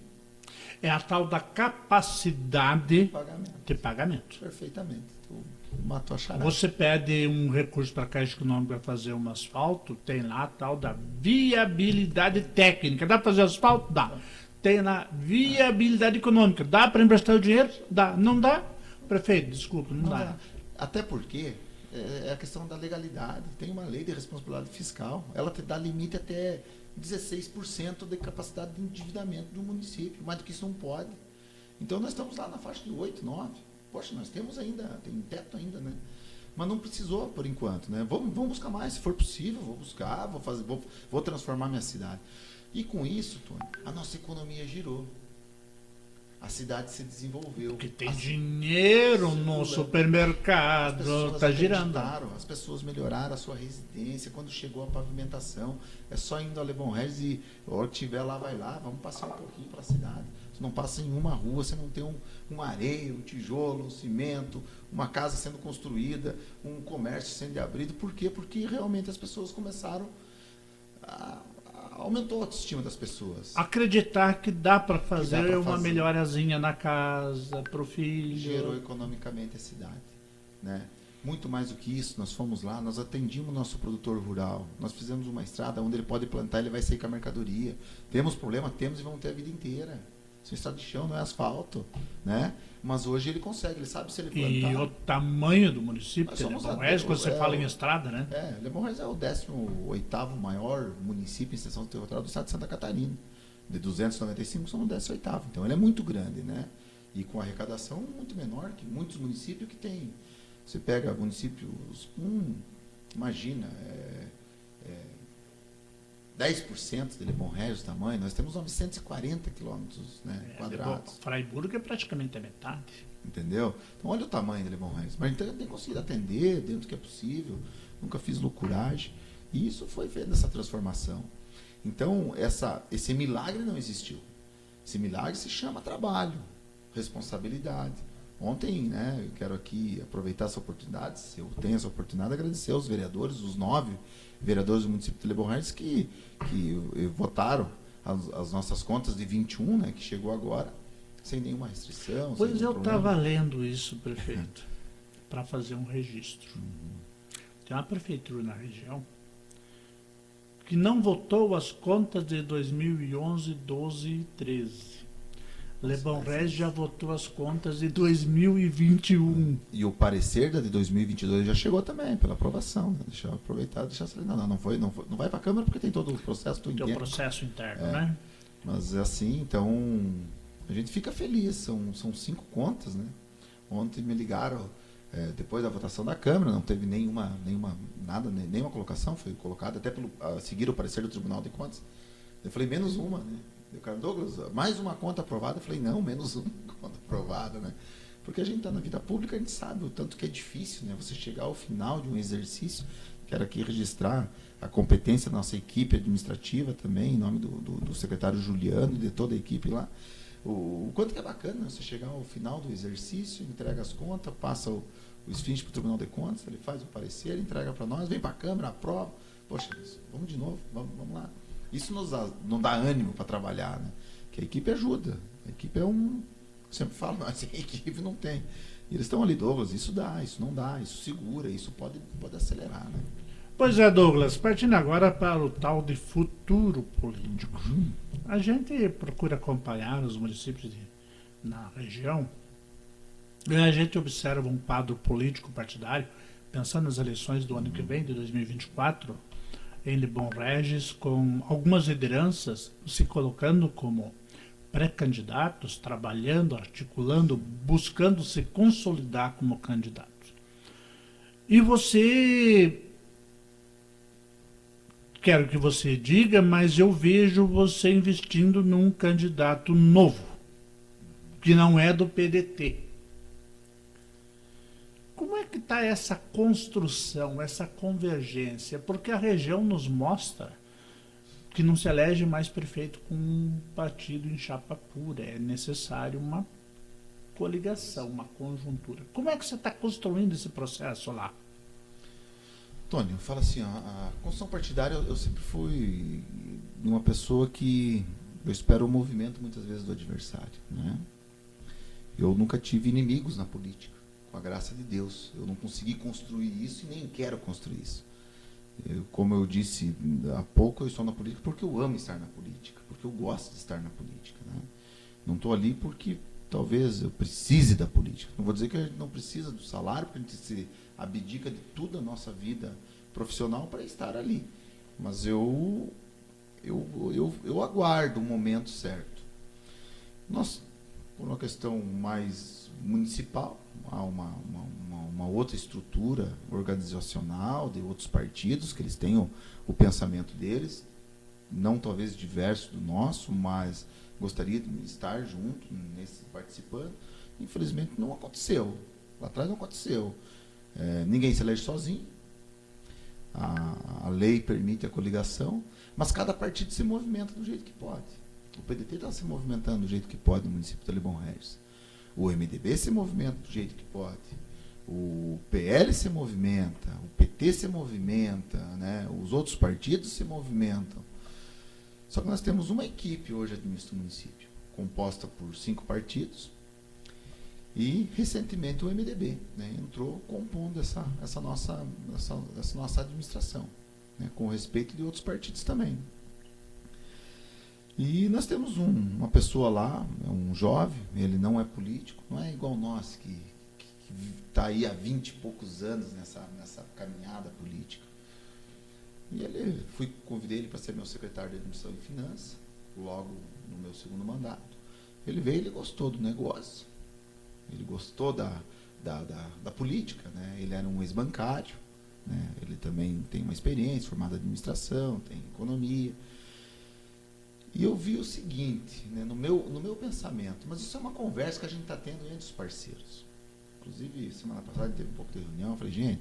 É a tal da capacidade de pagamento. Perfeitamente, tu matou a charada. Você pede um recurso para a Caixa Econômica para fazer um asfalto, tem lá a tal da viabilidade técnica. Dá para fazer asfalto? Dá. Tem lá viabilidade econômica. Dá para emprestar o dinheiro? Dá. Não dá? Prefeito, desculpa, não dá. Até porque é a questão da legalidade. Tem uma lei de responsabilidade fiscal. Ela te dá limite até 16% de capacidade de endividamento do município. Mais do que isso não pode. Então nós estamos lá na faixa de 8, 9. Poxa, nós temos ainda, tem teto ainda, né? Mas não precisou por enquanto, né? Vamos buscar mais. Se for possível, vou buscar, vou transformar minha cidade. E com isso, Tony, a nossa economia girou. A cidade se desenvolveu. Porque tem dinheiro no supermercado, está girando. As pessoas melhoraram a sua residência. Quando chegou a pavimentação, é só indo a Lebon Regis e a hora que tiver lá, vai lá, vamos passear um pouquinho para a cidade. Você não passa em uma rua, você não tem um areia, um tijolo, um cimento, uma casa sendo construída, um comércio sendo abrido. Por quê? Porque realmente as pessoas começaram aumentou a autoestima das pessoas. Acreditar que dá para fazer uma melhorazinha na casa, para o filho. Gerou economicamente a cidade, né? Muito mais do que isso, nós fomos lá, nós atendimos o nosso produtor rural, nós fizemos uma estrada onde ele pode plantar, ele vai sair com a mercadoria. Temos problema? Temos e vamos ter a vida inteira. Isso é estrada de chão, não é asfalto, né? Mas hoje ele consegue, ele sabe se ele plantar. E o tamanho do município, Lebon Regis, quando você fala em estrada, né? Lebon Regis é o 18º maior município em extensão territorial do estado de Santa Catarina. De 295, somos o 18º. Então ele é muito grande, né? E com arrecadação muito menor que muitos municípios que tem. Você pega municípios, imagina, 10% de Lebon Regis tamanho, nós temos 940 quilômetros, né, quadrados. Fraiburgo é praticamente a metade. Entendeu? Então olha o tamanho de Lebon Regis. Mas então eu tenho conseguido atender dentro do que é possível, nunca fiz loucuragem. E isso foi feito essa transformação. Então esse milagre não existiu. Esse milagre se chama trabalho, responsabilidade. Ontem, né, eu quero aqui aproveitar essa oportunidade, se eu tenho essa oportunidade, agradecer aos vereadores, os 9 vereadores do município de Lebon Regis que votaram as nossas contas de 21, né, que chegou agora, sem nenhuma restrição. Pois eu estava lendo isso, prefeito, para fazer um registro. Tem uma prefeitura na região que não votou as contas de 2011, 12 e 13. Lebon Regis já votou as contas de 2021. E o parecer de 2022 já chegou também, pela aprovação. Né? Deixa eu aproveitar e deixar saber. Não vai para a Câmara porque tem todo o processo. Tem o processo interno, né? Mas é assim, então, a gente fica feliz. São 5 contas, né? Ontem me ligaram, depois da votação da Câmara, não teve nenhuma colocação, foi colocada até seguir o parecer do Tribunal de Contas. Eu falei, menos uma, né? E o cara, Douglas, mais uma conta aprovada? Eu falei, não, menos uma conta aprovada, né? Porque a gente está na vida pública, a gente sabe o tanto que é difícil, né? Você chegar ao final de um exercício. Quero aqui registrar a competência da nossa equipe administrativa também, em nome do secretário Juliano e de toda a equipe lá. O quanto que é bacana, né? Você chegar ao final do exercício, entrega as contas, passa o esfinte para o Tribunal de Contas, ele faz o parecer, entrega para nós, vem para a Câmara, aprova. Poxa, vamos de novo, vamos lá. Isso não dá ânimo para trabalhar, né? Que a equipe ajuda. A equipe eu sempre falo, mas a equipe não tem. E eles estão ali, Douglas, isso dá, isso não dá, isso segura, isso pode acelerar, né? Pois é, Douglas, partindo agora para o tal de futuro político. A gente procura acompanhar os municípios na região e a gente observa um quadro político partidário, pensando nas eleições do ano que vem, de 2024, em Lebon Regis, com algumas lideranças se colocando como pré-candidatos, trabalhando, articulando, buscando se consolidar como candidatos. E quero que você diga, mas eu vejo você investindo num candidato novo, que não é do PDT. Como é que está essa construção, essa convergência? Porque a região nos mostra que não se elege mais prefeito com um partido em chapa pura. É necessário uma coligação, uma conjuntura. Como é que você está construindo esse processo lá? Tônio, fala assim, a construção partidária, eu sempre fui uma pessoa que eu espero o movimento muitas vezes do adversário, né? Eu nunca tive inimigos na política, com a graça de Deus. Eu não consegui construir isso e nem quero construir isso. Como eu disse há pouco, eu estou na política porque eu amo estar na política, porque eu gosto de estar na política, né? Não estou ali porque talvez eu precise da política. Não vou dizer que a gente não precisa do salário, porque a gente se abdica de toda a nossa vida profissional para estar ali. Mas eu aguardo o momento certo. Nós, por uma questão mais municipal, há uma outra estrutura organizacional de outros partidos, que eles têm o pensamento deles, não talvez diverso do nosso, mas gostaria de estar junto, participando. Infelizmente não aconteceu. Lá atrás não aconteceu. Ninguém se elege sozinho. A lei permite a coligação, mas cada partido se movimenta do jeito que pode. O PDT está se movimentando do jeito que pode no município de Lebon Regis. O MDB se movimenta do jeito que pode. O PL se movimenta, o PT se movimenta, né? Os outros partidos se movimentam. Só que nós temos uma equipe hoje administra o município, composta por 5 partidos, e recentemente o MDB, né, entrou compondo essa nossa administração, né, com respeito de outros partidos também. E nós temos uma pessoa lá, um jovem, ele não é político, não é igual nós que está aí há 20 e poucos anos nessa caminhada política. E convidei ele para ser meu secretário de Administração e Finanças, logo no meu segundo mandato. Ele veio e ele gostou do negócio, ele gostou da política, né? Ele era um ex-bancário, né? Ele também tem uma experiência, formado em administração, tem economia. E eu vi o seguinte, né, no meu pensamento, mas isso é uma conversa que a gente está tendo entre os parceiros. Inclusive, semana passada teve um pouco de reunião, eu falei, gente,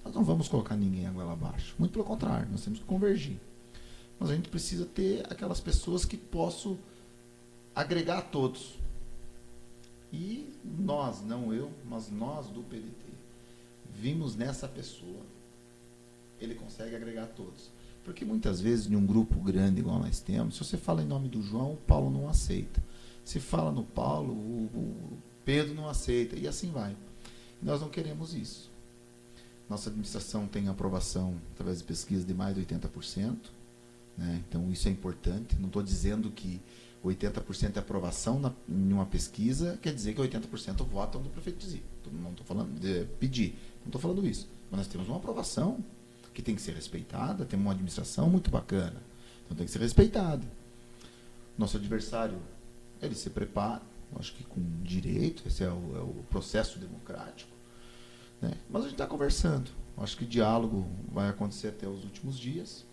nós não vamos colocar ninguém a goela abaixo. Muito pelo contrário, nós temos que convergir. Mas a gente precisa ter aquelas pessoas que possam agregar a todos. E nós, não eu, mas nós do PDT, vimos nessa pessoa, ele consegue agregar a todos. Porque muitas vezes, em um grupo grande igual nós temos, se você fala em nome do João, o Paulo não aceita. Se fala no Paulo, o Pedro não aceita, e assim vai. E nós não queremos isso. Nossa administração tem aprovação, através de pesquisa, de mais de 80%. Né? Então, isso é importante. Não estou dizendo que 80% é aprovação em uma pesquisa, quer dizer que 80% votam do prefeito Zico. Não estou falando de pedir, não estou falando isso. Mas nós temos uma aprovação que tem que ser respeitada, temos uma administração muito bacana, então tem que ser respeitada. Nosso adversário, ele se prepara, acho que com direito, esse é o processo democrático, né? Mas a gente está conversando. Acho que o diálogo vai acontecer até os últimos dias.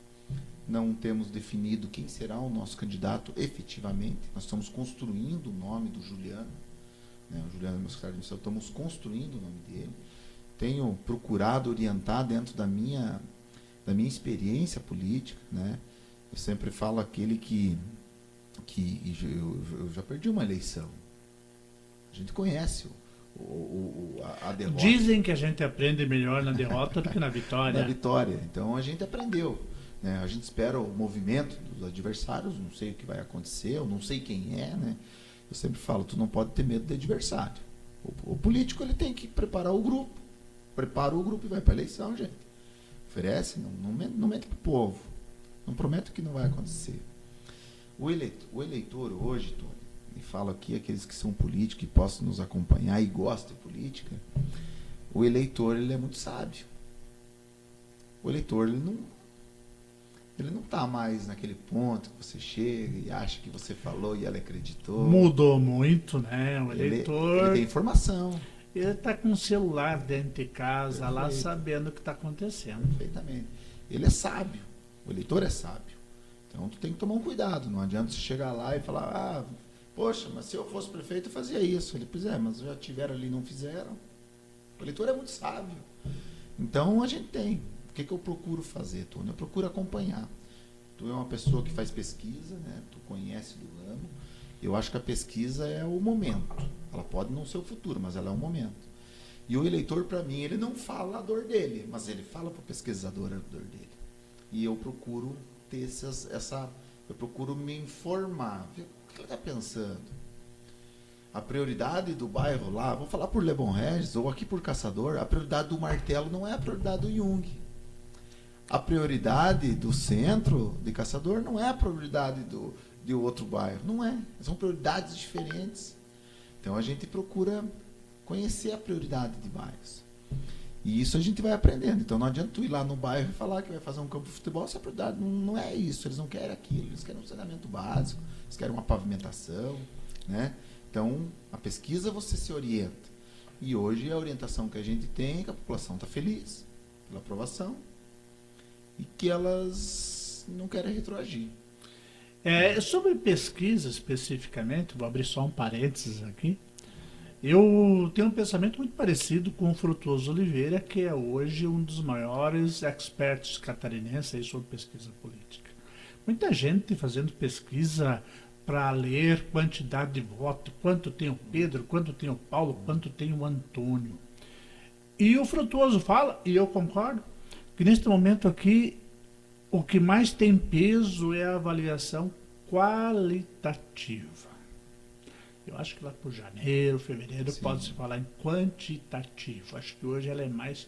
Não temos definido quem será o nosso candidato efetivamente. Nós estamos construindo o nome do Juliano, né? O Juliano é meu secretário de missão, estamos construindo o nome dele. Tenho procurado orientar dentro da minha experiência política, né? Eu sempre falo aquele que eu já perdi uma eleição. A gente conhece a derrota. Dizem que a gente aprende melhor na derrota do que na vitória. Na vitória. Então a gente aprendeu, né? A gente espera o movimento dos adversários, não sei o que vai acontecer, eu não sei quem é, né? Eu sempre falo, tu não pode ter medo de adversário. O político ele tem que preparar o grupo. Prepara o grupo e vai para a eleição, gente. Oferece, não mente para o povo. Não prometo que não vai acontecer. O eleitor hoje, Tony, e falo aqui aqueles que são políticos e possam nos acompanhar e gostam de política, o eleitor ele é muito sábio. O eleitor ele não está mais naquele ponto que você chega e acha que você falou e ela acreditou. Mudou muito, né? O eleitor... Ele tem informação. Ele está com um celular dentro de casa, Perfeito. lá sabendo o que está acontecendo. Perfeitamente. Ele é sábio. O eleitor é sábio. Então, tu tem que tomar um cuidado. Não adianta você chegar lá e falar, poxa, mas se eu fosse prefeito, eu fazia isso. Ele, pois é, mas já tiveram ali e não fizeram. O eleitor é muito sábio. Então, a gente tem. O que eu procuro fazer, Tony? Eu procuro acompanhar. Tu é uma pessoa que faz pesquisa, né? Tu conhece do ramo. Eu acho que a pesquisa é o momento. Ela pode não ser o futuro, mas ela é o momento. E o eleitor, para mim, ele não fala a dor dele, mas ele fala para o pesquisador a dor dele. E eu procuro ter eu procuro me informar. Ver o que ele está pensando. A prioridade do bairro lá, vou falar por Lebon Regis ou aqui por Caçador, a prioridade do Martelo não é a prioridade do Jung. A prioridade do centro de Caçador não é a prioridade de outro bairro. Não é. São prioridades diferentes. Então a gente procura conhecer a prioridade de bairros. E isso a gente vai aprendendo. Então não adianta tu ir lá no bairro e falar que vai fazer um campo de futebol, essa prioridade não é isso. Eles não querem aquilo. Eles querem um saneamento básico, eles querem uma pavimentação, né? Então a pesquisa você se orienta. E hoje a orientação que a gente tem é que a população está feliz pela aprovação e que elas não querem retroagir. Sobre pesquisa especificamente, vou abrir só um parênteses aqui. Eu tenho um pensamento muito parecido com o Frutuoso Oliveira, que é hoje um dos maiores experts catarinenses aí sobre pesquisa política. Muita gente fazendo pesquisa para ler quantidade de votos, quanto tem o Pedro, quanto tem o Paulo, quanto tem o Antônio. E o Frutuoso fala, e eu concordo, que neste momento aqui o que mais tem peso é a avaliação qualitativa. Eu acho que lá por janeiro, fevereiro, pode-se falar em quantitativo. Acho que hoje ela é mais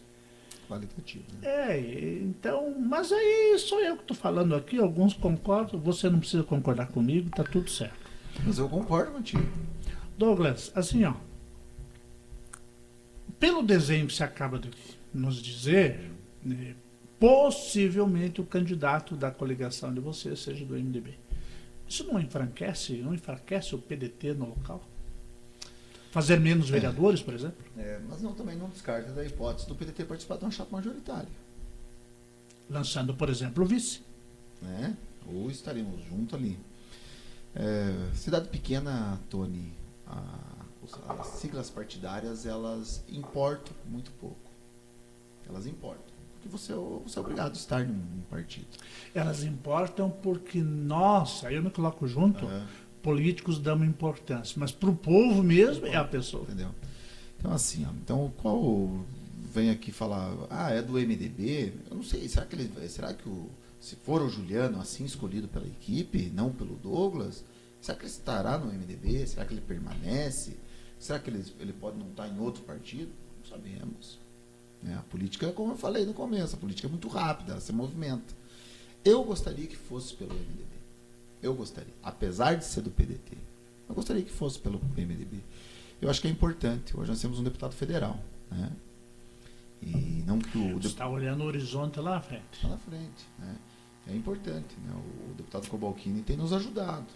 qualitativo, né? Então, mas aí sou eu que estou falando aqui, alguns concordam, você não precisa concordar comigo, tá tudo certo. Mas eu concordo contigo. Douglas, assim, ó, pelo desenho que você acaba de nos dizer, né, possivelmente o candidato da coligação de você seja do MDB. Isso não enfraquece o PDT no local? Fazer menos vereadores, por exemplo? Mas também não descarta da hipótese do PDT participar de uma chapa majoritária. Lançando, por exemplo, o vice. Né? Ou estaremos juntos ali. Cidade pequena, Tony, as siglas partidárias, elas importam muito pouco. Elas importam. Porque você é obrigado a estar num partido. Elas importam porque nós, aí eu me coloco junto, políticos damos importância, mas para o povo mesmo é a pessoa. Entendeu? Então, assim, qual vem aqui falar, é do MDB? Eu não sei, será que se for o Juliano assim escolhido pela equipe, não pelo Douglas, será que ele estará no MDB? Será que ele permanece? Será que ele pode não estar em outro partido? Não sabemos. A política, como eu falei no começo, a política é muito rápida, ela se movimenta. Eu gostaria que fosse pelo MDB. Eu gostaria. Apesar de ser do PDT, eu gostaria que fosse pelo PMDB. Eu acho que é importante. Hoje nós temos um deputado federal, né? E não que o Você está olhando o horizonte lá à frente. lá na frente, né? É importante, né? O deputado Cobalcini tem nos ajudado,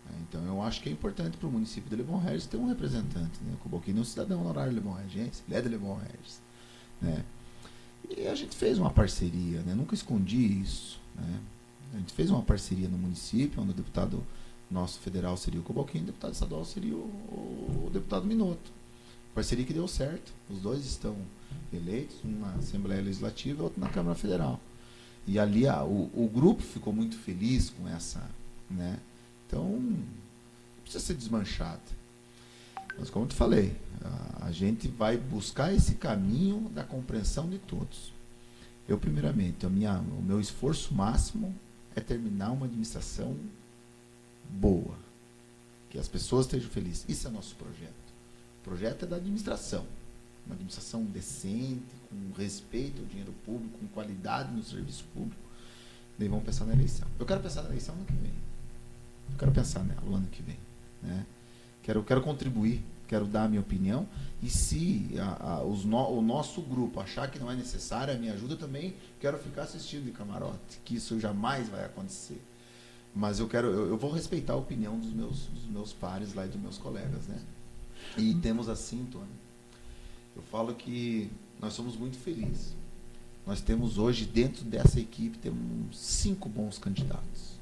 né? Então eu acho que é importante para o município de Lebon Regis ter um representante, né? O Cobalcini é um cidadão honorário de Lebon Regis, ele é de Lebon Regis, né? E a gente fez uma parceria, né? Nunca escondi isso, né? A gente fez uma parceria no município, onde o deputado nosso federal seria o Cobalcini, o deputado estadual seria o deputado Minotto. Parceria que deu certo. Os dois estão eleitos, um na Assembleia Legislativa e outro na Câmara Federal. E ali o grupo ficou muito feliz com essa, né? Então, não precisa ser desmanchado. Mas como eu te falei, a gente vai buscar esse caminho da compreensão de todos. Eu, primeiramente, o meu esforço máximo é terminar uma administração boa, que as pessoas estejam felizes. Isso é nosso projeto. O projeto é da administração, uma administração decente, com respeito ao dinheiro público, com qualidade no serviço público. Daí vamos pensar na eleição. Eu quero pensar na eleição no ano que vem. Eu quero pensar nela no ano que vem, né? Quero contribuir, quero dar a minha opinião. E se o nosso grupo achar que não é necessária a minha ajuda, eu também quero ficar assistindo de camarote, que isso jamais vai acontecer. Mas eu vou respeitar a opinião dos meus pares lá e dos meus colegas, né? E temos assim, Tony, eu falo que nós somos muito felizes. Nós temos hoje, dentro dessa equipe, temos 5 bons candidatos.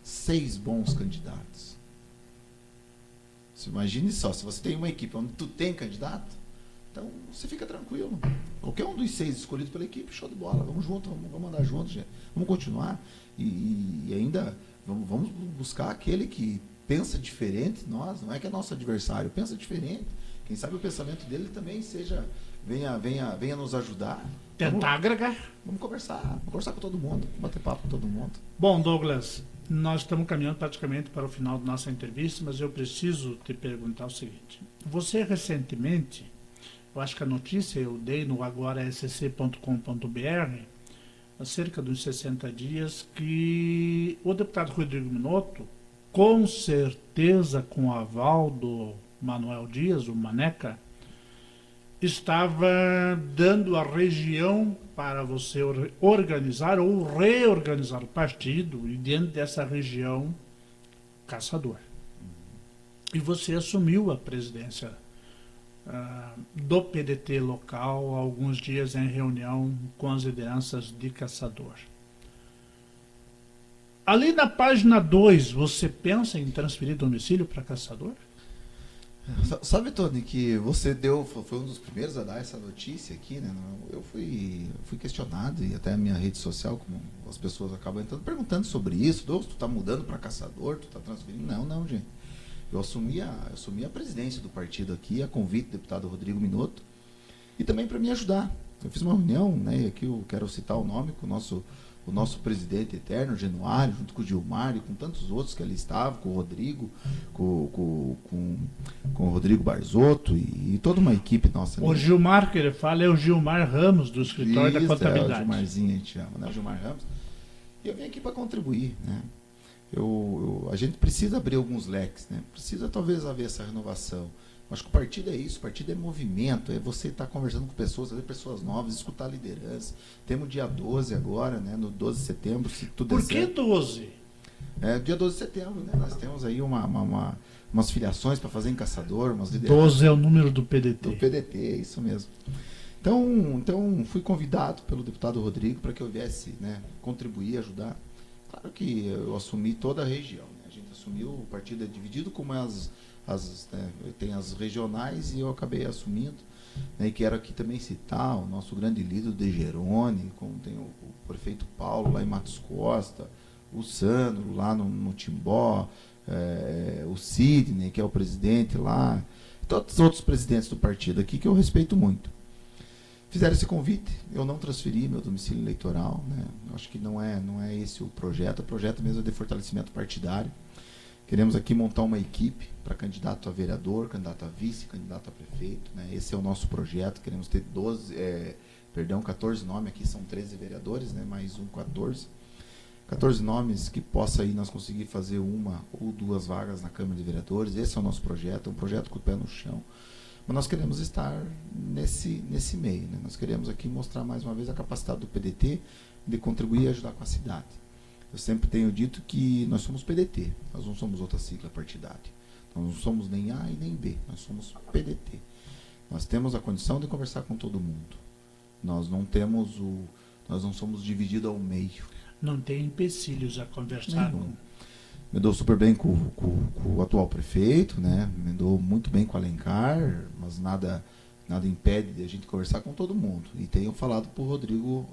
6 bons candidatos. Você imagine só, se você tem uma equipe onde tu tem candidato, então você fica tranquilo. Qualquer um dos 6 escolhidos pela equipe, show de bola. Vamos junto, vamos andar juntos, gente. Vamos continuar. E ainda vamos buscar aquele que pensa diferente de nós. Não é que é nosso adversário, pensa diferente. Quem sabe o pensamento dele também venha nos ajudar. Tentar agregar. Vamos conversar com todo mundo, bater papo com todo mundo. Bom, Douglas, nós estamos caminhando praticamente para o final da nossa entrevista, mas eu preciso te perguntar o seguinte. Você recentemente, eu acho que a notícia eu dei no agorasc.com.br, há cerca de uns 60 dias, que o deputado Rodrigo Minotto, com certeza com o aval do Manuel Dias, o Maneca, estava dando a região para você organizar ou reorganizar o partido e dentro dessa região, Caçador. E você assumiu a presidência do PDT local há alguns dias em reunião com as lideranças de Caçador. Ali na página 2, você pensa em transferir domicílio para Caçador? Sabe, Tony, que você foi um dos primeiros a dar essa notícia aqui, né? Eu fui questionado, e até a minha rede social, como as pessoas acabam entrando, perguntando sobre isso. Tu tá mudando para Caçador, tu tá transferindo? Não, gente. Eu assumi a presidência do partido aqui, a convite do deputado Rodrigo Minotto, e também para me ajudar. Eu fiz uma reunião, né? E aqui eu quero citar o nome com o nosso presidente eterno, Januário, junto com o Gilmar e com tantos outros que ali estavam, com o Rodrigo, com o Rodrigo Barzotto e toda uma equipe nossa. O Gilmar que ele fala é o Gilmar Ramos, do escritório da contabilidade. É o Gilmarzinho, a gente chama, né? O Gilmar Ramos. E eu vim aqui para contribuir, né? A gente precisa abrir alguns leques, né? Precisa talvez haver essa renovação. Acho que o partido é isso, o partido é movimento, é você estar conversando com pessoas, trazer pessoas novas, escutar a liderança. Temos dia 12 agora, né? No 12 de setembro, se tudo Por que 12? Dia 12 de setembro, né? Nós temos aí umas filiações para fazer em Caçador, umas lideranças. 12 é o número do PDT. Do PDT, é isso mesmo. Então fui convidado pelo deputado Rodrigo para que eu viesse, né, contribuir, ajudar. Claro que eu assumi toda a região, né? A gente assumiu, o partido é dividido como tem as regionais e eu acabei assumindo, né, e quero aqui também citar o nosso grande líder, o De Geroni, como tem o prefeito Paulo lá em Matos Costa, o Sandro lá no Timbó, o Sidney, que é o presidente lá, todos os outros presidentes do partido aqui que eu respeito muito. Fizeram esse convite, eu não transferi meu domicílio eleitoral, né? Eu acho que não é esse o projeto mesmo é de fortalecimento partidário. Queremos aqui montar uma equipe para candidato a vereador, candidato a vice, candidato a prefeito, né? Esse é o nosso projeto. Queremos ter 14 nomes, aqui são 13 vereadores, né? Mais 14. 14 nomes que possa aí nós conseguir fazer 1 ou 2 vagas na Câmara de Vereadores. Esse é o nosso projeto, um projeto com o pé no chão. Mas nós queremos estar nesse meio, né? Nós queremos aqui mostrar mais uma vez a capacidade do PDT de contribuir e ajudar com a cidade. Eu sempre tenho dito que nós somos PDT, nós não somos outra sigla partidária. Nós não somos nem A e nem B, nós somos PDT. Nós temos a condição de conversar com todo mundo. Nós não somos divididos ao meio. Não tem empecilhos a conversar. Me dou super bem com o atual prefeito, né? Me dou muito bem com o Alencar, mas nada impede de a gente conversar com todo mundo. E tenho falado para o Rodrigo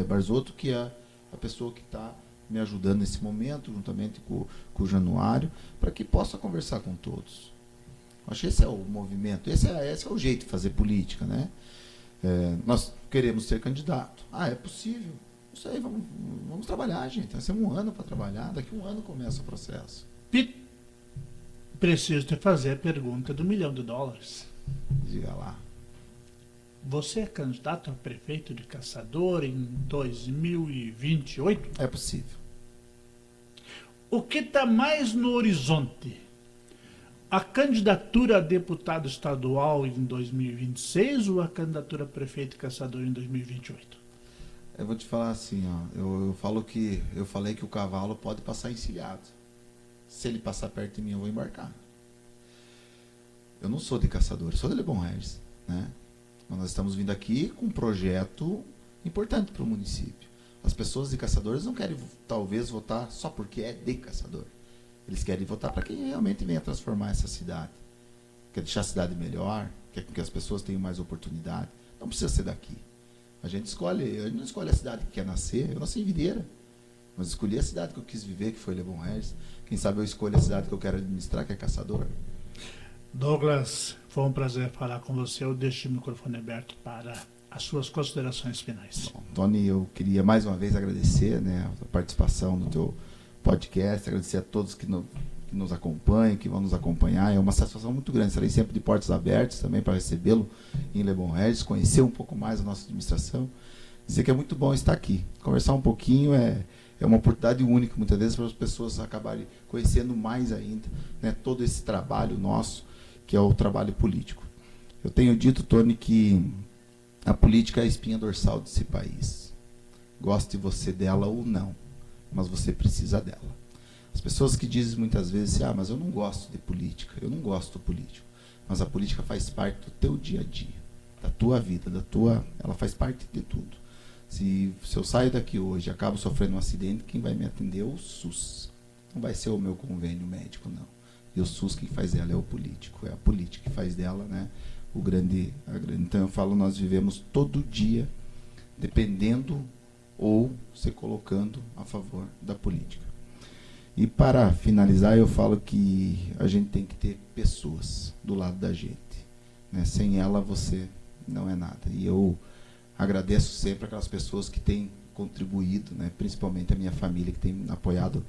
Barzotto, que é a pessoa que está me ajudando nesse momento, juntamente com o Januário, para que possa conversar com todos. Acho que esse é o movimento, esse é o jeito de fazer política, né? Nós queremos ser candidato. É possível. Isso aí, vamos trabalhar, gente. Vai ser 1 ano para trabalhar, daqui 1 ano começa o processo. Preciso te fazer a pergunta do $1 milhão. Diga lá. Você é candidato a prefeito de Caçador em 2028? É possível. O que está mais no horizonte? A candidatura a deputado estadual em 2026 ou a candidatura a prefeito de Caçador em 2028? Eu vou te falar assim, ó, eu falei que o cavalo pode passar encilhado. Se ele passar perto de mim, eu vou embarcar. Eu não sou de Caçador, eu sou de Lebon Regis, né? Mas nós estamos vindo aqui com um projeto importante para o município. As pessoas de Caçadores não querem, talvez, votar só porque é de Caçador. Eles querem votar para quem realmente venha transformar essa cidade. Quer deixar a cidade melhor, quer que as pessoas tenham mais oportunidade. Não precisa ser daqui. A gente não escolhe a cidade que quer nascer. Eu nasci em Videira, mas escolhi a cidade que eu quis viver, que foi Lebon Regis. Quem sabe eu escolho a cidade que eu quero administrar, que é Caçador. Douglas, foi um prazer falar com você. Eu deixo o microfone aberto para as suas considerações finais. Bom, Tony, eu queria mais uma vez agradecer, né, a participação no teu podcast, agradecer a todos que nos acompanham, que vão nos acompanhar. É uma satisfação muito grande. Estarei sempre de portas abertas também para recebê-lo em Lebon Regis, conhecer um pouco mais a nossa administração. Dizer que é muito bom estar aqui. Conversar um pouquinho é uma oportunidade única, muitas vezes, para as pessoas acabarem conhecendo mais ainda, né, todo esse trabalho nosso, que é o trabalho político. Eu tenho dito, Tony, que a política é a espinha dorsal desse país. Goste você dela ou não, mas você precisa dela. As pessoas que dizem muitas vezes, mas eu não gosto de política, eu não gosto do político. Mas a política faz parte do teu dia a dia, da tua vida, ela faz parte de tudo. Se eu saio daqui hoje e acabo sofrendo um acidente, quem vai me atender é o SUS. Não vai ser o meu convênio médico, não. E o SUS quem faz dela é o político, é a política que faz dela, né, a grande. Então eu falo, nós vivemos todo dia dependendo ou se colocando a favor da política. E para finalizar, eu falo que a gente tem que ter pessoas do lado da gente, né? Sem ela você não é nada. E eu agradeço sempre aquelas pessoas que têm contribuído, né? Principalmente a minha família, que tem apoiado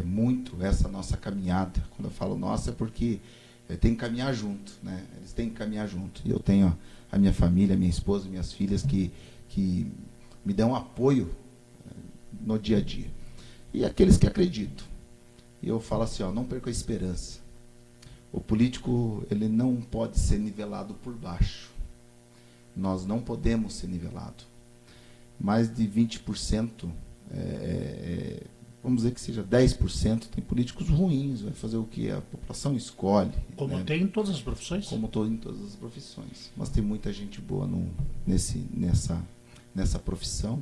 muito essa nossa caminhada. Quando eu falo nossa, é porque tem que caminhar junto, né? Eles têm que caminhar junto. E eu tenho a minha família, a minha esposa, minhas filhas que me dão apoio no dia a dia. E aqueles que acreditam. E eu falo assim, não perca a esperança. O político, ele não pode ser nivelado por baixo. Nós não podemos ser nivelados. Mais de 20%, vamos dizer que seja 10%, tem políticos ruins. Vai fazer o que a população escolhe. Como né? tem em todas as profissões? Como em todas as profissões. Mas tem muita gente boa nessa profissão.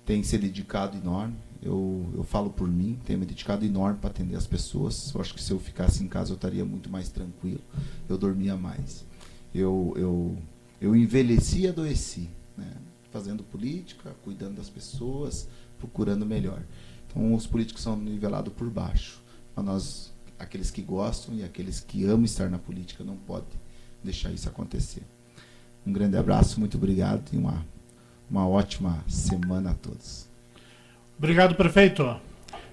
Tem se dedicado enorme. Eu falo por mim, tenho me dedicado enorme para atender as pessoas. Eu acho que se eu ficasse em casa eu estaria muito mais tranquilo. Eu dormia mais. Eu envelheci e adoeci, né? Fazendo política, cuidando das pessoas, procurando melhor. Então os políticos são nivelados por baixo. Mas nós, aqueles que gostam e aqueles que amam estar na política, não podem deixar isso acontecer. Um grande abraço, muito obrigado e uma ótima semana a todos. Obrigado, prefeito.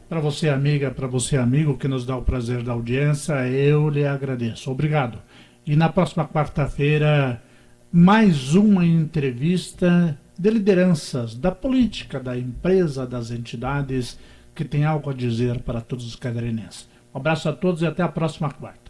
Para você, amiga, para você, amigo, que nos dá o prazer da audiência, eu lhe agradeço. Obrigado. E na próxima quarta-feira, mais uma entrevista de lideranças da política, da empresa, das entidades que têm algo a dizer para todos os catarinenses. Um abraço a todos e até a próxima quarta.